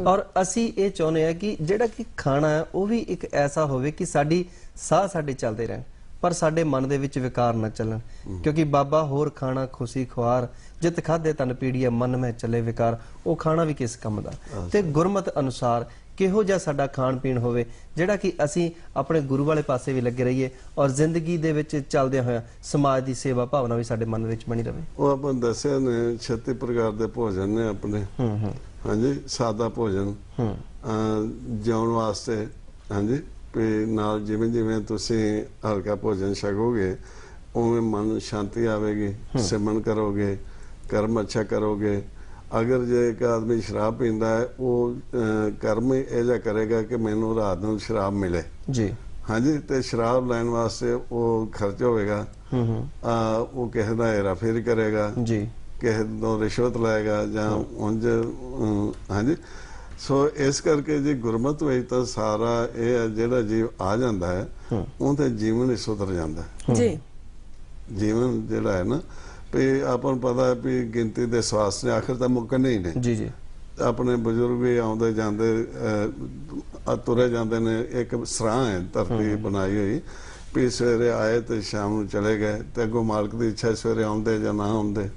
ਔਰ ਅਸੀਂ ਇਹ ਚਾਹੁੰਦੇ ਹਾਂ ਕਿ ਜਿਹੜਾ ਕਿ ਖਾਣਾ ਹੈ ਉਹ ਵੀ ਇੱਕ ਐਸਾ ਹੋਵੇ ਕਿ ਸਾਡੀ ਸਾਹ ਸਾਡੇ ਚੱਲਦੇ ਰਹਿਣ, ਪਰ ਸਾਡੇ ਮਨ ਦੇ ਵਿੱਚ ਵਿਕਾਰ ਨਾ ਚੱਲਣ। ਕਿਉਂਕਿ ਬਾਬਾ ਹੋਰ ਖਾਣਾ ਖੁਸ਼ੀ ਖੁਆਰ ਜਿਤ ਖਾਦੇ ਤਨ ਪੀੜੀਏ ਮਨ ਮੈਂ ਚੱਲੇ ਵਿਕਾਰ, ਉਹ ਖਾਣਾ ਵੀ ਕਿਸ ਕੰਮ ਦਾ। ਤੇ ਗੁਰਮਤ ਅਨੁਸਾਰ ਕਿਹੋ ਜਿਹਾ ਸਾਡਾ ਖਾਣ ਪੀਣ ਹੋਵੇ ਜਿਹੜਾ ਕਿ ਅਸੀਂ ਆਪਣੇ ਗੁਰੂ ਵਾਲੇ ਪਾਸੇ ਵੀ ਲੱਗੇ ਰਹੀਏ, ਔਰ ਜ਼ਿੰਦਗੀ ਦੇ ਵਿੱਚ ਚੱਲਦਿਆਂ ਹੋਇਆ ਸਮਾਜ ਦੀ ਸੇਵਾ ਭਾਵਨਾ ਵੀ ਸਾਡੇ ਮਨ ਵਿੱਚ ਬਣੀ ਰਹੇ। ਉਹ ਆਪਾਂ ਦੱਸਿਆ ਨੇ 36 ਪ੍ਰਕਾਰ ਦੇ ਭੋਜਨ ਨੇ ਆਪਣੇ, ਹਾਂਜੀ, ਸਾਦਾ ਭੋਜਨ ਜਿਉਣ ਵਾਸਤੇ, ਹਾਂਜੀ। ਤੇ ਨਾਲ ਜਿਵੇਂ ਜਿਵੇਂ ਤੁਸੀਂ ਹਲਕਾ ਭੋਜਨ ਛਕੋਗੇ ਉਵੇਂ ਮਨ ਸ਼ਾਂਤੀ ਆਵੇਗੀ, ਸਿਮਰਨ ਕਰੋਗੇ, ਕਰਮ ਅੱਛਾ ਕਰੋਗੇ। अगर जे एक आदमी शराब पींदा है वो कर्म ही ऐसा करेगा कि मैनू रात को शराब मिले जी, हाँ जी। तो शराब लैन वास्ते वो खर्च होगा, वो किसी का हेरा फेरी करेगा जी, किसी तो रिश्वत लाएगा या उंज, हाँ जी। सो इस करके जी गुरमत में तो सारा ये जिहड़ा जीव आ जाता है उनते जीवन ही सुधर जाता है जी। जीवन जिहड़ा है ना भी ਆਪਾਂ ਨੂੰ ਪਤਾ ਹੈ ਵੀ ਗਿਣਤੀ ਦੇ ਸਵਾਸ ਨੇ ਆਖਰ ਤਾਂ ਮੁੱਕਣੇ ਹੀ ਨੇ ਜੀ ਜੀ। ਆਪਣੇ ਬਜ਼ੁਰਗ ਵੀ ਆਉਂਦੇ ਜਾਂਦੇ ਤੁਰੇ ਜਾਂਦੇ ਨੇ, ਇੱਕ ਸਰਾਂ ਹੈ ਧਰਤੀ ਬਣਾਈ ਹੋਈ ਵੀ ਸਵੇਰੇ ਆਏ ਤੇ ਸ਼ਾਮ ਨੂੰ ਚਲੇ ਗਏ, ਤੇ ਅੱਗੋਂ ਮਾਲਕ ਦੀ ਇੱਛਾ ਸਵੇਰੇ ਆਉਂਦੇ ਜਾਂ ਨਾ ਆਉਂਦੇ,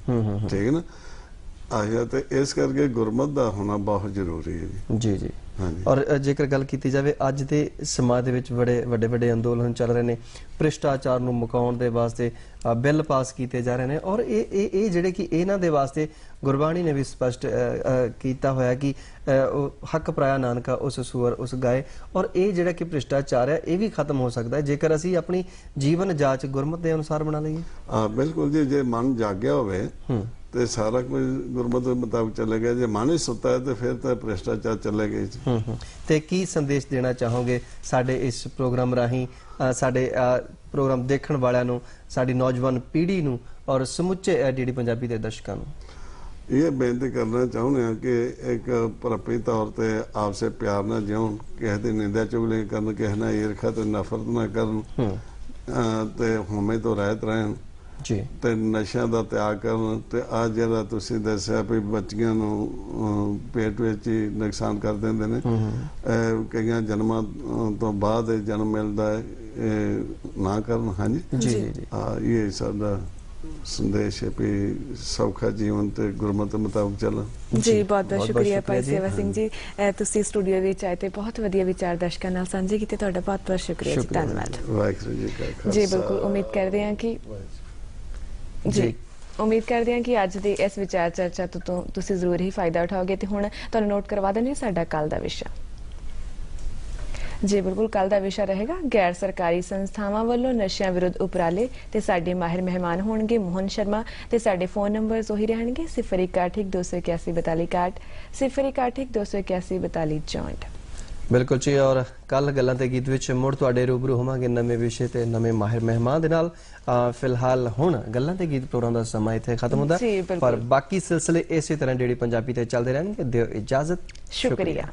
ਠੀਕ ਹੈ ਨਾ। ਆਇਆ ਤੇ ਇਸ ਕਰਕੇ ਗੁਰਮਤ ਦਾ ਹੋਣਾ ਬਹੁਤ ਜ਼ਰੂਰੀ ਹੈ ਜੀ ਜੀ। ਔਰ ਜੇਕਰ ਗੱਲ ਕੀਤੀ ਜਾਵੇ ਅੱਜ ਦੇ ਸਮਾਜ ਦੇ ਵਿੱਚ ਬੜੇ ਵੱਡੇ ਵੱਡੇ ਅੰਦੋਲਨ ਚੱਲ ਰਹੇ ਨੇ, ਭ੍ਰਿਸ਼ਟਾਚਾਰ ਨੂੰ ਮੁਕਾਉਣ ਦੇ ਵਾਸਤੇ ਬਿੱਲ ਪਾਸ ਕੀਤੇ ਜਾ ਰਹੇ ਨੇ, ਔਰ ਇਹ ਜਿਹੜੇ ਕਿ ਇਹਨਾਂ ਦੇ ਵਾਸਤੇ ਗੁਰਬਾਣੀ ਨੇ ਵੀ ਸਪਸ਼ਟ ਕੀਤਾ ਹੋਇਆ ਕਿ ਹੱਕ ਪਰਾਇਆ ਨਾਨਕਾ ਉਸ ਸੂਰ ਉਸ ਗਾਏ। ਔਰ ਇਹ ਜਿਹੜਾ ਕਿ ਭ੍ਰਿਸ਼ਟਾਚਾਰ ਹੈ ਇਹ ਵੀ ਖਤਮ ਹੋ ਸਕਦਾ ਹੈ ਜੇਕਰ ਅਸੀਂ ਆਪਣੀ ਜੀਵਨ ਜਾਂਚ ਗੁਰਮਤ ਦੇ ਅਨੁਸਾਰ ਬਣਾ ਲਈਏ। ਬਿਲਕੁਲ ਜੀ, ਜੇ ਮਨ ਜਾਗਿਆ ਹੋਵੇ ਤੇ ਸਾਰਾ ਕੁਝ ਗੁਰਮਤ ਦੇ ਮੁਤਾਬਕ ਚੱਲੇਗਾ। ਜੇ ਮਨ ਹੀ ਸੁੱਤਾ ਹੈ ਤੇ ਫਿਰ ਤਾਂ ਭ੍ਰਿਸ਼ਟਾਚਾਰ ਚੱਲੇਗਾ। ਤੇ ਕੀ ਸੰਦੇਸ਼ ਦੇਣਾ ਚਾਹੋਗੇ ਸਾਡੇ ਇਸ ਪ੍ਰੋਗਰਾਮ ਰਾਹੀਂ ਸਾਡੇ ਪ੍ਰੋਗਰਾਮ ਦੇਖਣ ਵਾਲਿਆਂ ਨੂੰ, ਸਾਡੀ ਨੌਜਵਾਨ ਪੀੜ੍ਹੀ ਨੂੰ, ਔਰ ਸਮੁੱਚੇ ਡੀਡੀ ਪੰਜਾਬੀ ਦੇ ਦਰਸ਼ਕਾਂ ਨੂੰ? ਇਹ ਬੇਨਤੀ ਕਰਨਾ ਚਾਹੁੰਦੇ ਹਾਂ ਕਿ ਇੱਕ ਭਰਪੀ ਤੌਰ ਤੇ ਆਪਸੇ ਪਿਆਰ ਨਾਲ ਜਿਉਣ, ਕਿਸੇ ਦੀ ਨਿੰਦਿਆ ਚੁਗਲੀ ਕਰਨ, ਕਿਸੇ ਨਾਲ ਈਰਖਾ ਤੇ ਨਫ਼ਰਤ ਨਾ ਕਰਨ, ਤੇ ਹਉਮੈ ਤੋਂ ਰਹਿਤ ਰਹਿਣ, ਜੀ ਤੇ ਨਸ਼ਿਆਂ ਦਾ ਤਿਆਗ ਕਰਨ। ਤੇ ਆ ਜਿਹੜਾ ਤੁਸੀਂ ਦੱਸਿਆ ਵੀ ਬੱਚੀਆਂ ਨੂੰ ਪੇਟ ਵਿੱਚ ਹੀ ਨੁਕਸਾਨ ਕਰ ਦਿੰਦੇ ਨੇ, ਕਈਆਂ ਜਨਮਾਂ ਤੋਂ ਬਾਅਦ ਇਹ ਜਨਮ ਮਿਲਦਾ ਹੈ, ਇਹ ਨਾ ਕਰਨ। ਹਾਂਜੀ ਜੀ ਇਹ ਸਾਡਾ ਸੰਦੇਸ਼ ਹੈ ਵੀ ਸੌਖਾ ਜੀਵਨ ਤੇ ਗੁਰਮਤਿ ਮੁਤਾਬਕ ਚੱਲਣ। ਜੀ ਬਹੁਤ ਬਹੁਤ ਸ਼ੁਕਰੀਆ ਭਾਈ ਸੇਵਾ ਸਿੰਘ ਜੀ, ਤੁਸੀਂ ਸਟੂਡੀਓ ਵਿੱਚ ਆਏ ਤੇ ਬਹੁਤ ਵਧੀਆ ਵਿਚਾਰ ਦਰਸ਼ਕਾਂ ਨਾਲ ਸਾਂਝੇ ਕੀਤੇ। ਤੁਹਾਡਾ ਬਹੁਤ ਬਹੁਤ ਸ਼ੁਕਰੀਆ ਜੀ, ਧੰਨਵਾਦ। ਵਾਹਿਗੁਰੂ ਜੀ ਕਾ ਖਾਲਸਾ। ਜੀ ਬਿਲਕੁਲ, ਉਮੀਦ ਕਰਦੇ ਹਾਂ ਕਿ ਉਮੀਦ ਕਰਦੇ ਹਾਂ ਕਿ ਅੱਜ ਦੀ ਇਸ ਵਿਚਾਰ ਚਰਚਾ ਤੋਂ ਤੁਸੀਂ ਜ਼ਰੂਰ ਹੀ ਫਾਇਦਾ ਉਠਾਓਗੇ। ਤੇ ਹੁਣ ਤੁਹਾਨੂੰ ਨੋਟ ਕਰਵਾ ਦਿੰਦੇ ਸਾਡਾ ਕੱਲ ਦਾ ਵਿਸ਼ਾ। ਜੀ ਬਿਲਕੁਲ, ਕੱਲ ਦਾ ਵਿਸ਼ਾ ਰਹੇਗਾ ਗੈਰ ਸਰਕਾਰੀ ਸੰਸਥਾਵਾਂ ਵੱਲੋਂ ਨਸ਼ਿਆਂ ਵਿਰੁੱਧ ਉਪਰਾਲੇ। ਤੇ ਸਾਡੇ ਮਾਹਿਰ ਮਹਿਮਾਨ ਹੋਣਗੇ ਮੋਹਨ ਸ਼ਰਮਾ। ਤੇ ਸਾਡੇ ਫੋਨ ਨੰਬਰਸ ਉਹੀ ਰਹਿਣਗੇ 0181 281 4264। ਬਿਲਕੁਲ ਜੀ, ਔਰ ਕੱਲ ਗੱਲਾਂ ਤੇ ਗੀਤ ਵਿੱਚ ਮੁੜ ਤੁਹਾਡੇ ਰੂਬਰੂ ਹੋਵਾਂਗੇ ਨਵੇਂ ਵਿਸ਼ੇ ਤੇ ਨਵੇਂ ਮਾਹਿਰ ਮਹਿਮਾਨ ਦੇ ਨਾਲ। ਫਿਲਹਾਲ ਹੁਣ ਗੱਲਾਂ ਤੇ ਗੀਤ ਪ੍ਰੋਗਰਾਮ ਦਾ ਸਮਾਂ ਇੱਥੇ ਖਤਮ ਹੁੰਦਾ, ਪਰ ਬਾਕੀ ਸਿਲਸਿਲੇ ਇਸੇ ਤਰ੍ਹਾਂ ਜਿਹੜੀ ਪੰਜਾਬੀ ਤੇ ਚੱਲਦੇ ਰਹਿਣਗੇ। ਦਿਓ ਇਜਾਜ਼ਤ, ਸ਼ੁਕਰੀਆ।